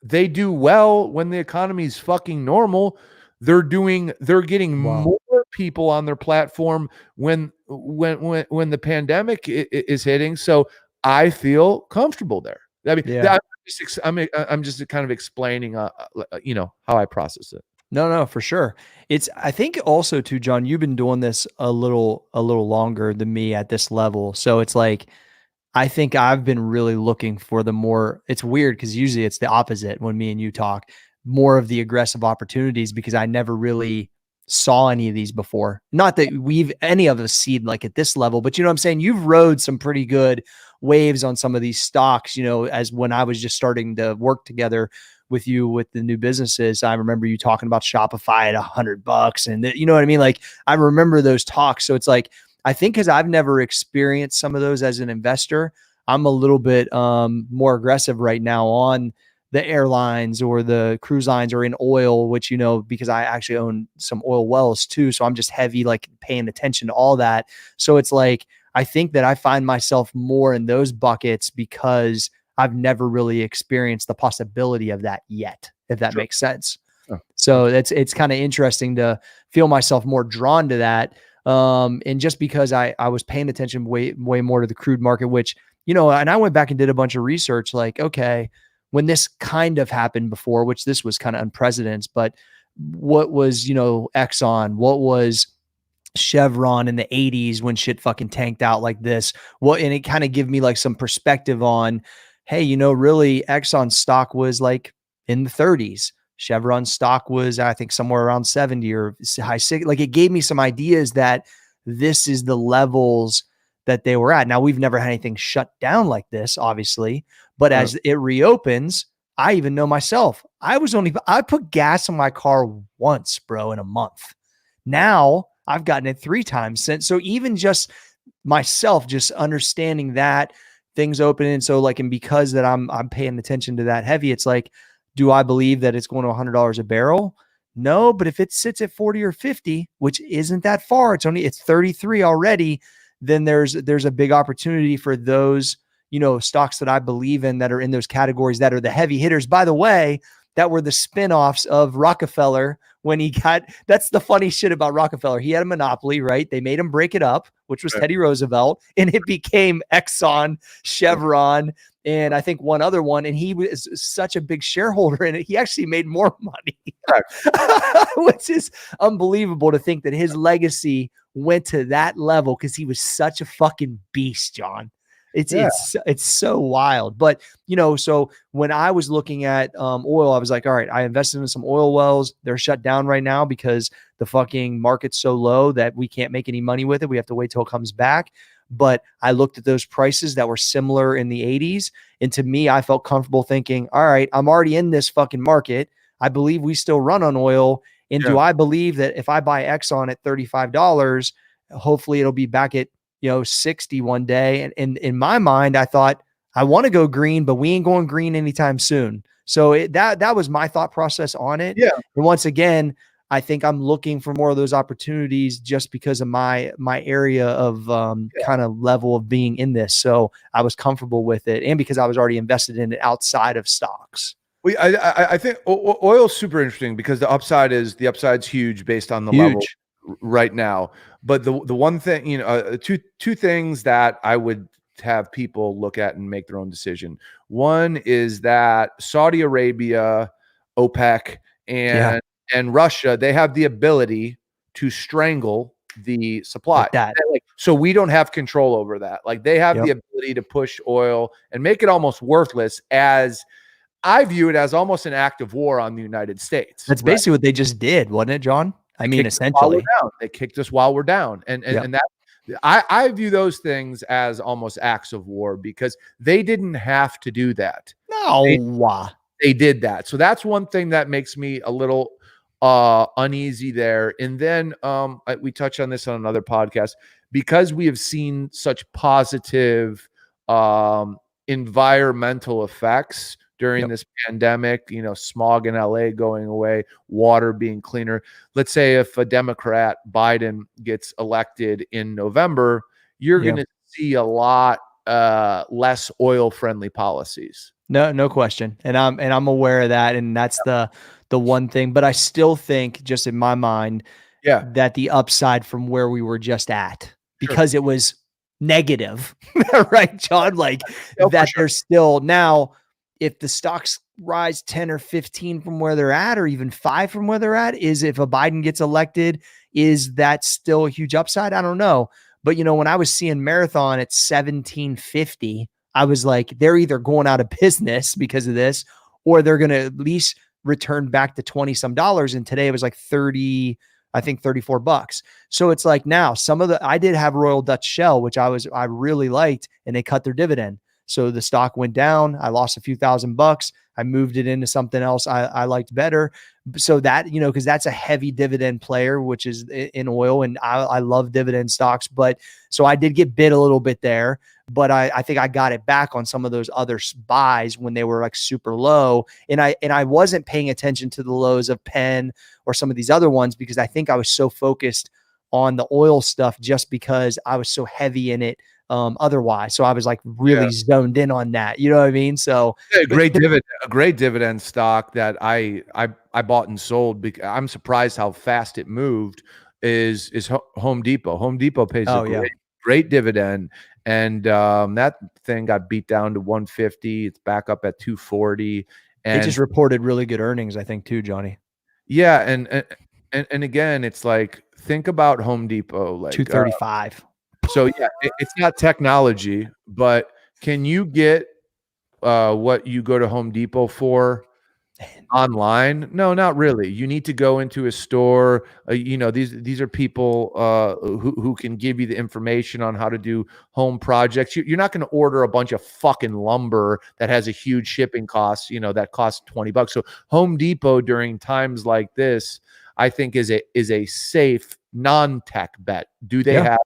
they do well when the economy's fucking normal. They're getting more people on their platform when the pandemic is hitting. So I feel comfortable there. I mean, I'm just kind of explaining, how I process it. No, for sure. I think also too, John, you've been doing this a little longer than me at this level. So it's like, I think I've been really looking for it's weird because usually it's the opposite when me and you talk, more of the aggressive opportunities, because I never really saw any of these before. Not that any of us seen like at this level, but you know what I'm saying? You've rode some pretty good waves on some of these stocks, as when I was just starting to work together with you with the new businesses. I remember you talking about Shopify at $100 and you know what I mean? Like, I remember those talks. So it's like, I think because I've never experienced some of those as an investor, I'm a little bit more aggressive right now on the airlines or the cruise lines or in oil, which, because I actually own some oil wells too. So I'm just heavy, like paying attention to all that. So it's like, I think that I find myself more in those buckets because I've never really experienced the possibility of that yet, if that makes sense. So it's kind of interesting to feel myself more drawn to that. And just because I was paying attention way more to the crude market, which, and I went back and did a bunch of research, like, okay, when this kind of happened before, which this was kind of unprecedented, but what was, Exxon, what was Chevron in the 80s when shit fucking tanked out like this? And it kind of gave me like some perspective on, hey, really Exxon stock was like in the 30s. Chevron stock was, I think, somewhere around 70 or high 60. Like, it gave me some ideas that this is the levels that they were at. Now, we've never had anything shut down like this, obviously, but as it reopens, I even know myself, I put gas in my car once, bro, in a month. Now I've gotten it 3 times since. So even just myself, just understanding that things open. And so like, and because that I'm paying attention to that heavy, it's like, do I believe that it's going to $100 a barrel? No, but if it sits at 40 or 50, which isn't that far, it's 33 already, then there's a big opportunity for those, stocks that I believe in that are in those categories that are the heavy hitters. By the way, that were the spinoffs of Rockefeller when that's the funny shit about Rockefeller. He had a monopoly, right? They made him break it up, which was Teddy Roosevelt, and it became Exxon, Chevron, and I think one other one. And he was such a big shareholder in it. He actually made more money, which is unbelievable to think that his legacy went to that level because he was such a fucking beast, John. It's so wild. But, so when I was looking at oil, I was like, all right, I invested in some oil wells. They're shut down right now because the fucking market's so low that we can't make any money with it. We have to wait till it comes back. But I looked at those prices that were similar in the 80s. And to me, I felt comfortable thinking, all right, I'm already in this fucking market. I believe we still run on oil. And do I believe that if I buy Exxon at $35, hopefully it'll be back at 60 one day. And in my mind, I thought, I want to go green, but we ain't going green anytime soon. So that was my thought process on it. Yeah. And once again, I think I'm looking for more of those opportunities just because of my area of kind of level of being in this. So I was comfortable with it, and because I was already invested in it outside of stocks. I think oil is super interesting because the upside's huge based on the level right now. But the one thing, two things that I would have people look at and make their own decision. One is that Saudi Arabia, OPEC, and Russia, they have the ability to strangle the supply. So we don't have control over that. Like, they have the ability to push oil and make it almost worthless, as I view it as almost an act of war on the United States. That's basically what they just did, wasn't it, John? Essentially, they kicked us while we're down. And that, I view those things as almost acts of war because they didn't have to do that. No, they did that. So that's one thing that makes me a little uneasy there. And then we touched on this on another podcast, because we have seen such positive environmental effects during this pandemic, smog in LA going away, water being cleaner. Let's say if a Democrat, Biden, gets elected in November, you're going to see a lot less oil-friendly policies. No question. And I'm aware of that. And that's the one thing, but I still think, just in my mind, that the upside from where we were just at, because it was negative, right, John? Like, there's still now, if the stocks rise 10 or 15 from where they're at, or even 5 from where they're at, is if a Biden gets elected, is that still a huge upside? I don't know. But, when I was seeing Marathon at 1750, I was like, they're either going out of business because of this, or they're going to at least return back to 20 some dollars. And today it was like 30, I think $34. So it's like, now I did have Royal Dutch Shell, which I really liked, and they cut their dividend. So the stock went down. I lost a few $1,000. I moved it into something else I liked better. So that, you know, because that's a heavy dividend player, which is in oil. And I love dividend stocks. But so I did get bit a little bit there. But I think I got it back on some of those other buys when they were like super low. And I wasn't paying attention to the lows of Penn or some of these other ones because I think I was so focused on the oil stuff just because I was so heavy in it otherwise. So I was like really zoned in on that. You know what I mean? So a great dividend stock that I bought and sold because I'm surprised how fast it moved is Home Depot. Home Depot pays great dividend. And that thing got beat down to 150. It's back up at 240. And they just reported really good earnings, I think, too, Johnny. Yeah, and again, it's like think about Home Depot, like 235. So yeah, it's not technology, but can you get what you go to Home Depot for online? No, not really. You need to go into a store. You know, these are people who can give you the information on how to do home projects. You're not going to order a bunch of fucking lumber that has a huge shipping cost, you know, that costs $20. So Home Depot during times like this, I think is a safe non-tech bet. Do they have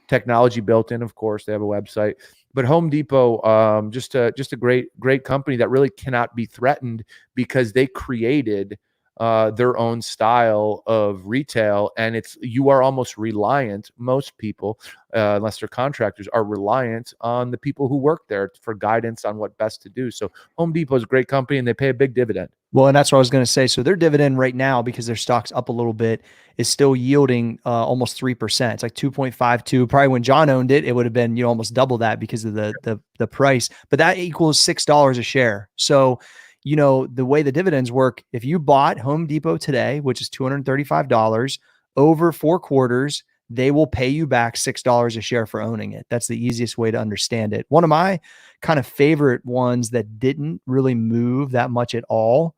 technology built in? Of course, they have a website. But Home Depot, just a great company that really cannot be threatened because they created their own style of retail, and you are almost reliant. Most people, unless they're contractors, are reliant on the people who work there for guidance on what best to do. So Home Depot is a great company, and they pay a big dividend. Well, and that's what I was going to say. So their dividend right now, because their stock's up a little bit, is still yielding almost 3%. It's like 2.52. Probably when John owned it, it would have been, you know, almost double that because of the price. But that equals $6 a share. So, you know, the way the dividends work, if you bought Home Depot today, which is $235 over 4 quarters, they will pay you back $6 a share for owning it. That's the easiest way to understand it. One of my kind of favorite ones that didn't really move that much at all,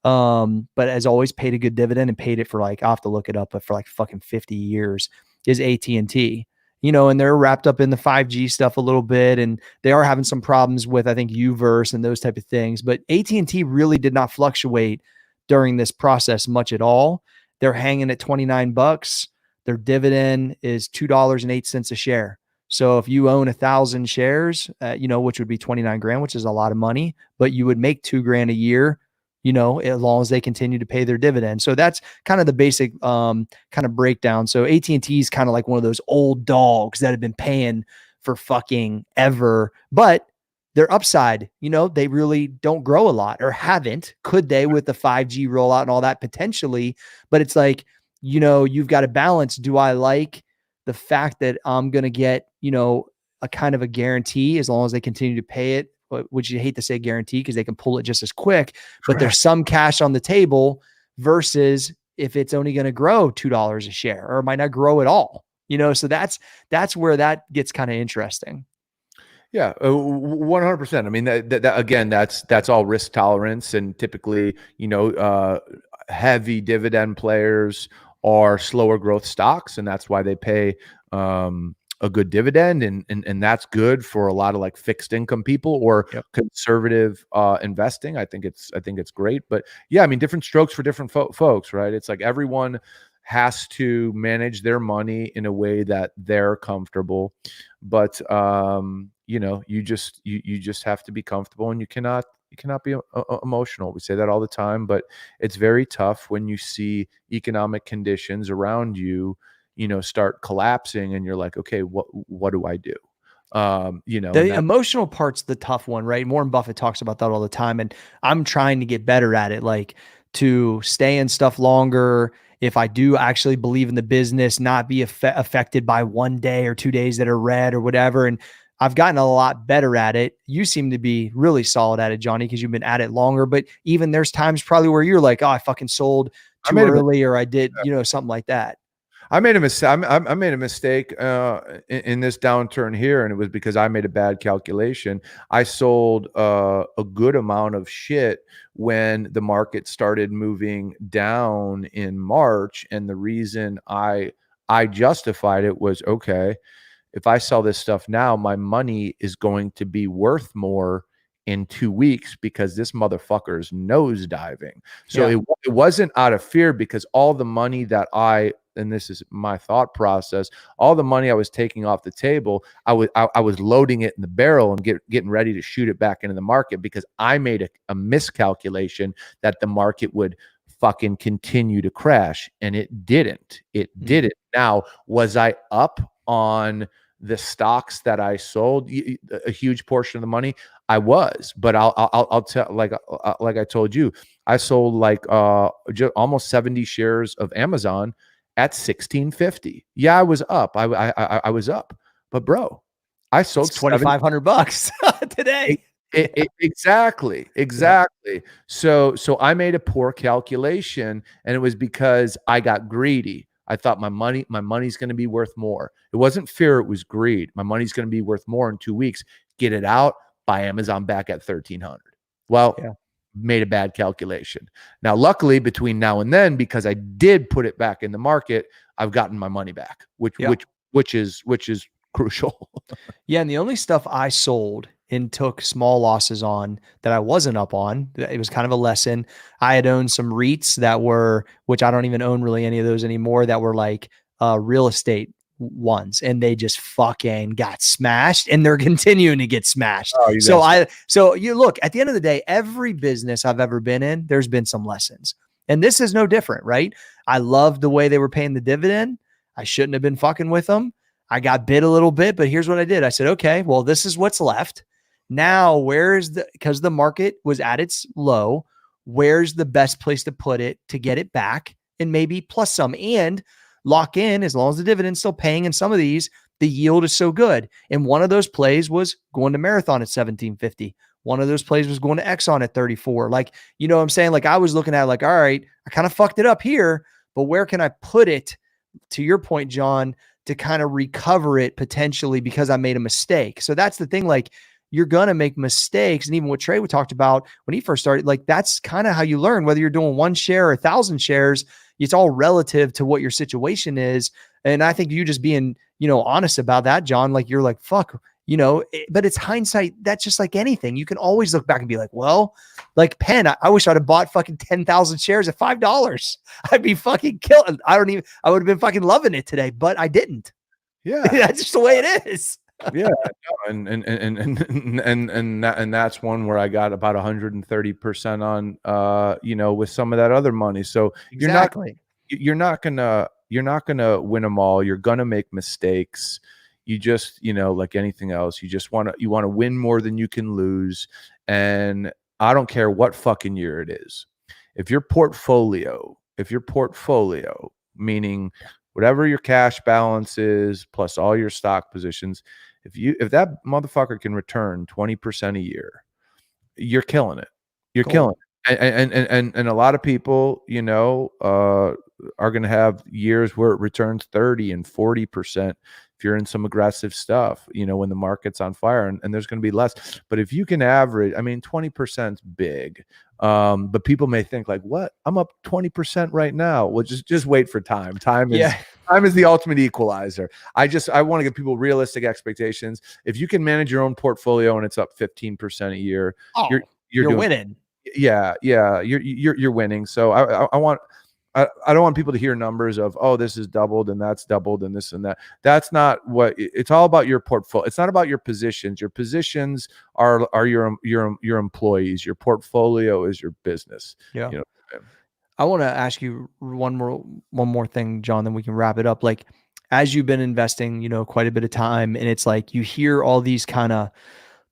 but has always paid a good dividend and paid it for like, I'll have to look it up, but for like fucking 50 years, is AT&T. You know, and they're wrapped up in the 5G stuff a little bit, and they are having some problems with, I think, Uverse and those type of things. But AT&T really did not fluctuate during this process much at all. They're hanging at $29. Their dividend is $2.08 a share. So if you own 1,000 shares, you know, which would be 29 grand, which is a lot of money, but you would make 2 grand a year, you know, as long as they continue to pay their dividend. So that's kind of the basic kind of breakdown. So AT&T is kind of like one of those old dogs that have been paying for fucking ever, but their upside, you know, they really don't grow a lot or haven't. Could they with the 5G rollout and all that potentially? But it's like, you know, you've got to balance. Do I like the fact that I'm going to get, you know, a kind of a guarantee as long as they continue to pay it, which you hate to say guarantee because they can pull it just as quick, but there's some cash on the table versus if it's only going to grow $2 a share or it might not grow at all, you know? So that's where that gets kind of interesting. Yeah, 100%. I mean, that again, that's all risk tolerance, and typically, you know, heavy dividend players are slower growth stocks, and that's why they pay a good dividend, and that's good for a lot of like fixed income people or conservative investing. I think it's great, but yeah, I mean, different strokes for different folks, right? It's like everyone has to manage their money in a way that they're comfortable, but you know, you just have to be comfortable, and you cannot be emotional. We say that all the time, but it's very tough when you see economic conditions around you, you know, start collapsing, and you're like, okay, what do I do? You know, the emotional part's the tough one, right? Warren Buffett talks about that all the time, and I'm trying to get better at it, like to stay in stuff longer. If I do actually believe in the business, not be affected by 1 day or 2 days that are red or whatever. And I've gotten a lot better at it. You seem to be really solid at it, Johnny, because you've been at it longer. But even there's times probably where you're like, oh, I fucking sold too early, or I did, you know, something like that. I made a mistake. I made a mistake in this downturn here, and it was because I made a bad calculation. I sold a good amount of shit when the market started moving down in March, and the reason I justified it was, okay, if I sell this stuff now, my money is going to be worth more in 2 weeks because this motherfucker is nosediving. So it wasn't out of fear, because all the money that and this is my thought process, all the money I was taking off the table, I was loading it in the barrel and getting ready to shoot it back into the market, because I made a miscalculation that the market would fucking continue to crash, and it didn't. It didn't. Now, was I up on the stocks that I sold a huge portion of the money? I was, but I'll tell, like I told you, I sold like almost 70 shares of Amazon at 16.50. Yeah, I was up. I was up, but bro, I sold $2,500 today. Exactly. So I made a poor calculation, and it was because I got greedy. I thought my money's going to be worth more. It wasn't fear, it was greed. My money's going to be worth more in 2 weeks. Get it out, buy Amazon back at 1,300. Well, made a bad calculation. Now, luckily, between now and then, because I did put it back in the market, I've gotten my money back, which is crucial. Yeah, and the only stuff I sold and took small losses on that I wasn't up on, it was kind of a lesson. I had owned some REITs that were, which I don't even own really any of those anymore, that were like real estate ones, and they just fucking got smashed, and they're continuing to get smashed. So you look, at the end of the day, every business I've ever been in, there's been some lessons, and this is no different, right? I loved the way they were paying the dividend. I shouldn't have been fucking with them. I got bit a little bit, but here's what I did. I said, okay, well, this is what's left. Now, because the market was at its low, where's the best place to put it to get it back, and maybe plus some, and lock in, as long as the dividend's still paying in some of these, the yield is so good. And one of those plays was going to Marathon at 17.50. One of those plays was going to Exxon at 34. Like, you know what I'm saying? Like, I was looking at like, all right, I kind of fucked it up here, but where can I put it, to your point, John, to kind of recover it potentially because I made a mistake? So that's the thing. Like, you're going to make mistakes. And even what Trey talked about when he first started, like, that's kind of how you learn, whether you're doing 1 share or 1,000 shares, it's all relative to what your situation is. And I think you just being, honest about that, John, like, you're like, fuck, but it's hindsight. That's just like anything. You can always look back and be like, well, like Penn, I wish I'd have bought fucking 10,000 shares at $5. I'd be fucking killing. I would have been fucking loving it today, but I didn't. Yeah. That's just the way it is. Yeah, and that's one where I got about 130% on, with some of that other money. So exactly. you're not gonna win them all. You're gonna make mistakes. You just, like anything else, you want to win more than you can lose. And I don't care what fucking year it is. If your portfolio, meaning whatever your cash balance is plus all your stock positions, if that motherfucker can return 20% a year, you're killing it. You're killing it. And a lot of people, are going to have years where it returns 30 and 40%. If you're in some aggressive stuff, when the market's on fire, and there's going to be less. But if you can average, 20% is big. But people may think like, what? I'm up 20% right now. Well, just wait for time. Time is the ultimate equalizer. I want to give people realistic expectations. If you can manage your own portfolio and it's up 15% a year, you're winning. Yeah. You're winning. So I don't want people to hear numbers of, oh, this is doubled and that's doubled and this and that. That's not what it's all about. Your portfolio. It's not about your positions. Your positions are your employees. Your portfolio is your business. Yeah. I want to ask you one more thing, John, then we can wrap it up. Like, as you've been investing, quite a bit of time, and it's like you hear all these kind of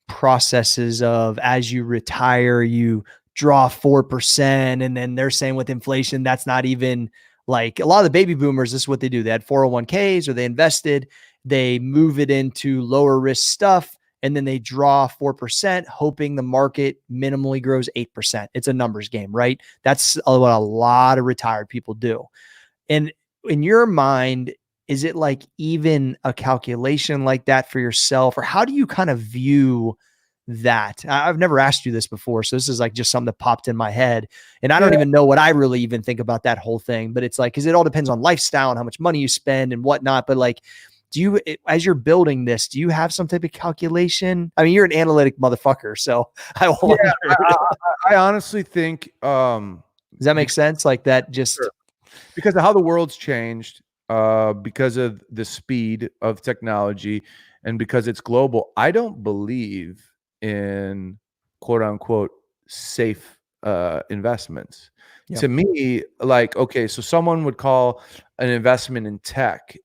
processes of, as you retire, you draw 4%. And then they're saying with inflation, that's not even, like, a lot of the baby boomers, this is what they do. They had 401ks, or they invested, they move it into lower risk stuff, and then they draw 4%, hoping the market minimally grows 8%. It's a numbers game, right? That's what a lot of retired people do. And in your mind, is it like even a calculation like that for yourself, or how do you kind of view that? I've never asked you this before, so this is like just something that popped in my head, and I don't even know what I really even think about that whole thing. But it's like, because it all depends on lifestyle and how much money you spend and whatnot. But like, as you're building this, do you have some type of calculation? I mean, you're an analytic motherfucker, so I wonder. Yeah, I honestly think, Does that make sense? Like that just, sure. Because of how the world's changed, because of the speed of technology, and because it's global, I don't believe in quote unquote safe investments. Yeah. To me, like, okay, so someone would call an investment in tech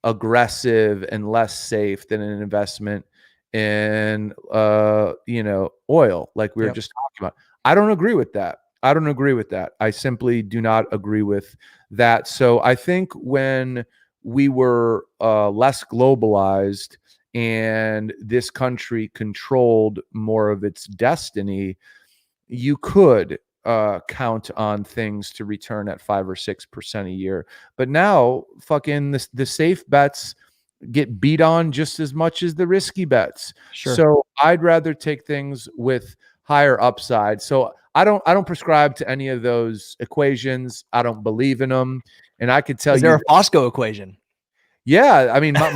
aggressive and less safe than an investment in oil, like we were Yep. just talking about. I don't agree with that. I don't agree with that. I simply do not agree with that. So I think when we were less globalized and this country controlled more of its destiny, you could count on things to return at 5 or 6% a year. But now, fucking the safe bets get beat on just as much as the risky bets. Sure. So I'd rather take things with higher upside. So I don't prescribe to any of those equations. I don't believe in them. And I could tell Is you, there a Fosco equation? yeah, I mean, Get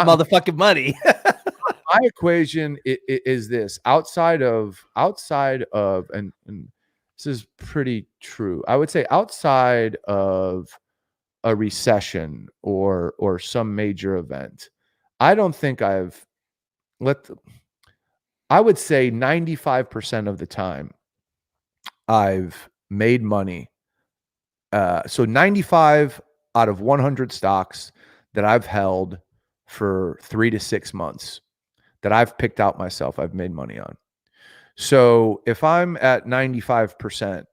motherfucking money. my equation is this: outside of and this is pretty true. I would say outside of a recession or some major event, I don't think I would say 95% of the time I've made money. So 95 out of 100 stocks that I've held for 3 to 6 months that I've picked out myself, I've made money on. So if I'm at 95%,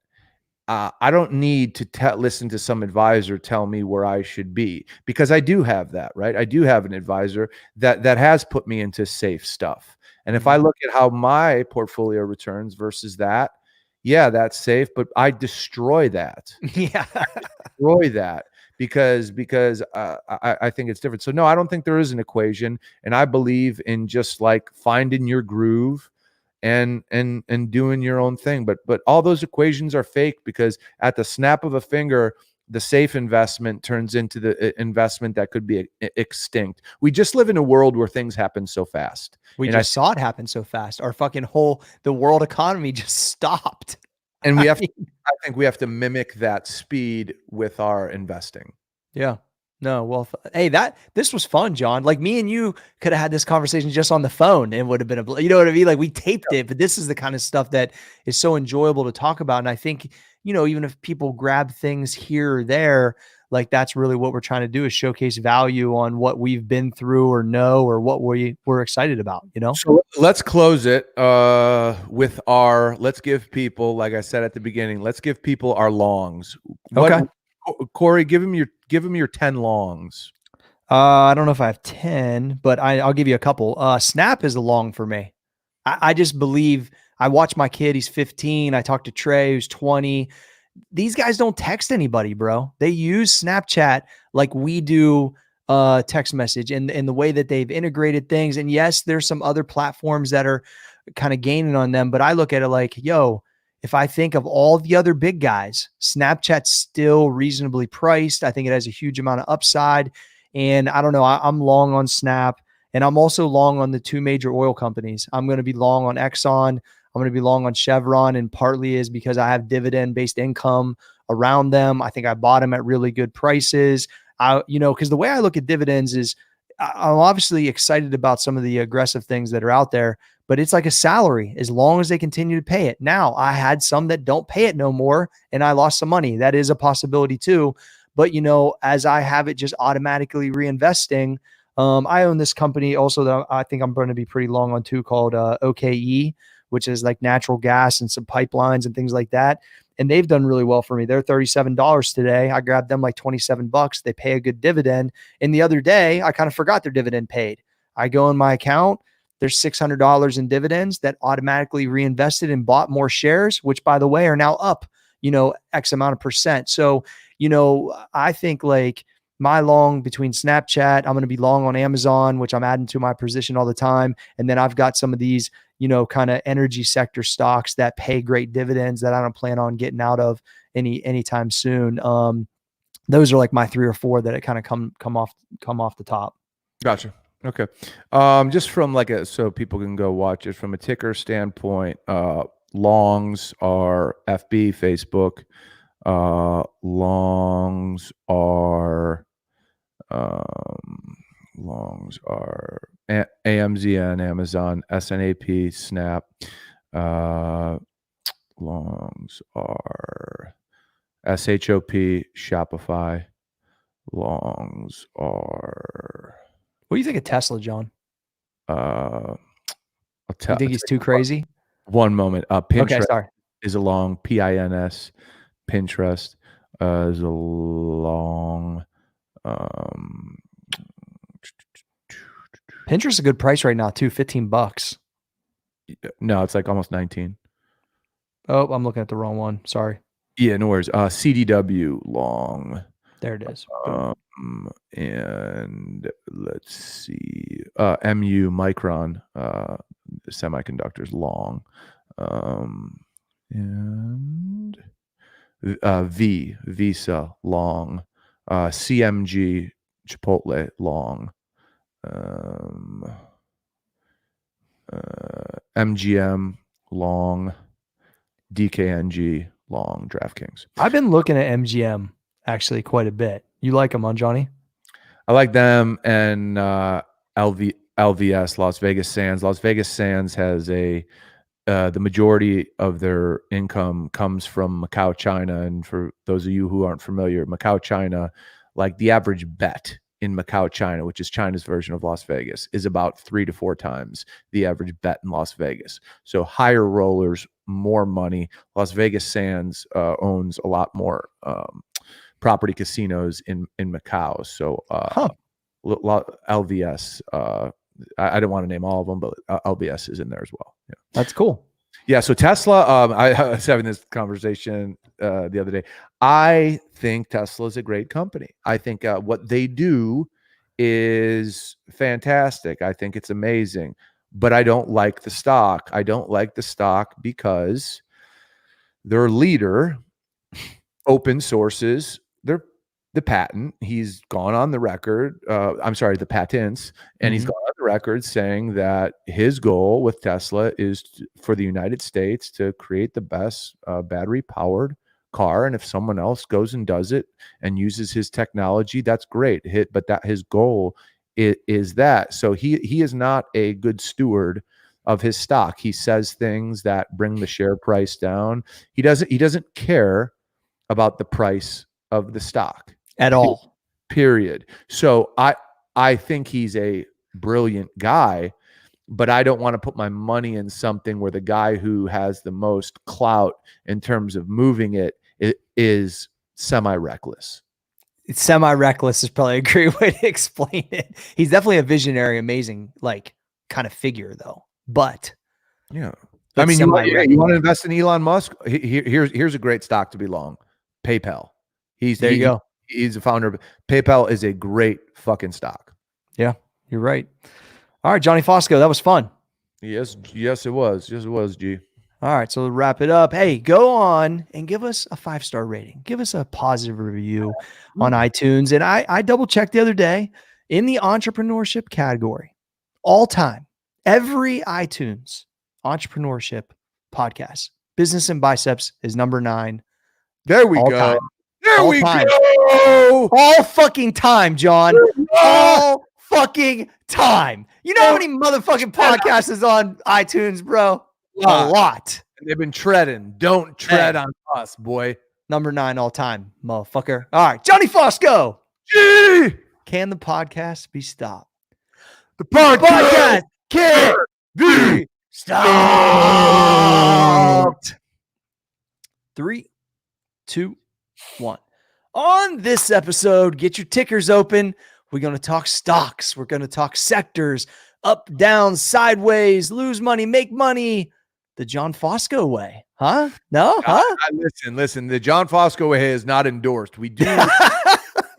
I don't need to listen to some advisor tell me where I should be, because I do have that, right? I do have an advisor that has put me into safe stuff. And if I look at how my portfolio returns versus that, yeah, that's safe, but I destroy that. Yeah. Destroy that because I think it's different. So no, I don't think there is an equation, and I believe in just like finding your groove and doing your own thing. But all those equations are fake, because at the snap of a finger, the safe investment turns into the investment that could be extinct. We just live in a world where things happen so fast. We And just saw it happen so fast. Our fucking the world economy just stopped. And I think we have to mimic that speed with our investing. Yeah. No, well, hey, this was fun, John. Like me and you could have had this conversation just on the phone and would have been you know what I mean? Like we taped it, but this is the kind of stuff that is so enjoyable to talk about. And I think, even if people grab things here or there, like that's really what we're trying to do, is showcase value on what we've been through or know, or what we're excited about, So let's close it with let's give people, like I said at the beginning, let's give people our longs. Okay. Corey, give him your 10 longs. I don't know if I have 10, but I'll give you a couple. Snap is a long for me. I just believe, I watch my kid. He's 15. I talked to Trey, who's 20. These guys don't text anybody, bro. They use Snapchat like we do text message, and the way that they've integrated things. And yes, there's some other platforms that are kind of gaining on them, but I look at it like, yo, if I think of all the other big guys, Snapchat's still reasonably priced. I think it has a huge amount of upside. And I don't know, I'm long on Snap, and I'm also long on the two major oil companies. I'm going to be long on Exxon. I'm going to be long on Chevron, and partly is because I have dividend-based income around them. I think I bought them at really good prices. Because the way I look at dividends is, I'm obviously excited about some of the aggressive things that are out there, but it's like a salary as long as they continue to pay it. Now, I had some that don't pay it no more, and I lost some money. That is a possibility too. But, as I have it just automatically reinvesting, I own this company also that I think I'm going to be pretty long on too, called OKE, which is like natural gas and some pipelines and things like that. And they've done really well for me. They're $37 today. I grabbed them like $27. They pay a good dividend. And the other day, I kind of forgot their dividend paid. I go in my account, there's $600 in dividends that automatically reinvested and bought more shares, which by the way, are now up, X amount of percent. So, I think like my long between Snapchat, I'm going to be long on Amazon, which I'm adding to my position all the time. And then I've got some of these, kind of energy sector stocks that pay great dividends that I don't plan on getting out of anytime soon. those are like my 3 or 4 that it kind of come off the top. Gotcha. Okay. Just from so people can go watch it from a ticker standpoint, longs are FB, Facebook. Longs are AMZN, Amazon, SNAP, Snap. Longs are SHOP, Shopify. Longs are. What do you think of Tesla, John? You think he's too crazy? One moment. Pinterest Okay, sorry. is a long, PINS. Pinterest is a long. Pinterest is a good price right now too, $15. No, it's like almost 19. Oh, I'm looking at the wrong one. Sorry. Yeah, no worries. CDW long. There it is. And let's see. MU Micron semiconductors long. And Visa long. CMG Chipotle long. MGM long. DKNG long. DraftKings. I've been looking at MGM actually quite a bit. You like them, huh, Johnny? I like them and LVS, Las Vegas Sands. Las Vegas Sands has the majority of their income comes from Macau, China. And for those of you who aren't familiar, Macau, China, like the average bet in Macau, China, which is China's version of Las Vegas, is about 3 to 4 times the average bet in Las Vegas. So higher rollers, more money. Las Vegas Sands owns a lot more property casinos in Macau. So LVS, I don't want to name all of them, but LVS is in there as well. Yeah. That's cool. Yeah. So Tesla, I was having this conversation the other day. I think Tesla is a great company. I think what they do is fantastic. I think it's amazing, but I don't like the stock. I don't like the stock because their leader open sources the patent. He's gone on the record. The patents, and he's gone on the record saying that his goal with Tesla is for the United States to create the best battery powered car. And if someone else goes and does it and uses his technology, that's great. But that his goal is that. So he is not a good steward of his stock. He says things that bring the share price down. He doesn't care about the price of the stock at all. Period. So I think he's a brilliant guy, but I don't want to put my money in something where the guy who has the most clout in terms of moving it is semi-reckless. It's semi-reckless is probably a great way to explain it. He's definitely a visionary, amazing, like kind of figure though. But yeah, I mean, you want to invest in Elon Musk? Here's a great stock to be long. PayPal. There you go. He's the founder of PayPal. Is a great fucking stock. Yeah, you're right. All right, Johnny Fosco, that was fun. Yes, it was. Yes, it was, G. All right, so to wrap it up, hey, go on and give us a 5-star rating. Give us a positive review on iTunes. And I double-checked the other day in the entrepreneurship category, all time, every iTunes entrepreneurship podcast, Business and Biceps is number 9. There we go. Time. There all we time. go. All fucking time, John. All fucking time. You know how many motherfucking podcasts is on iTunes, bro? A lot. They've been treading. Don't tread on us, boy. Number 9 all time, motherfucker. All right, Johnny Fosco. Gee! Can the podcast be stopped? The podcast can't be stopped. 3, 2, 1. On this episode, get your tickers open. We're going to talk stocks. We're going to talk sectors, up, down, sideways, lose money, make money. The John Fosco way. Huh? No? Huh? Listen. The John Fosco way is not endorsed. We do.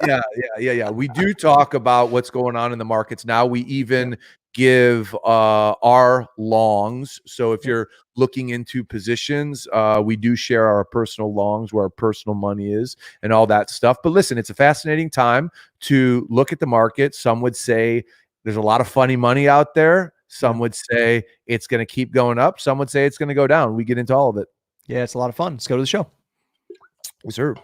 Yeah. We do talk about what's going on in the markets now. We even give our longs. So if you're looking into positions, we do share our personal longs, where our personal money is, and all that stuff. But listen, it's a fascinating time to look at the market. Some would say there's a lot of funny money out there. Some would say it's going to keep going up. Some would say it's going to go down. We get into all of it. Yeah, it's a lot of fun. Let's go to the show. Yes, sir.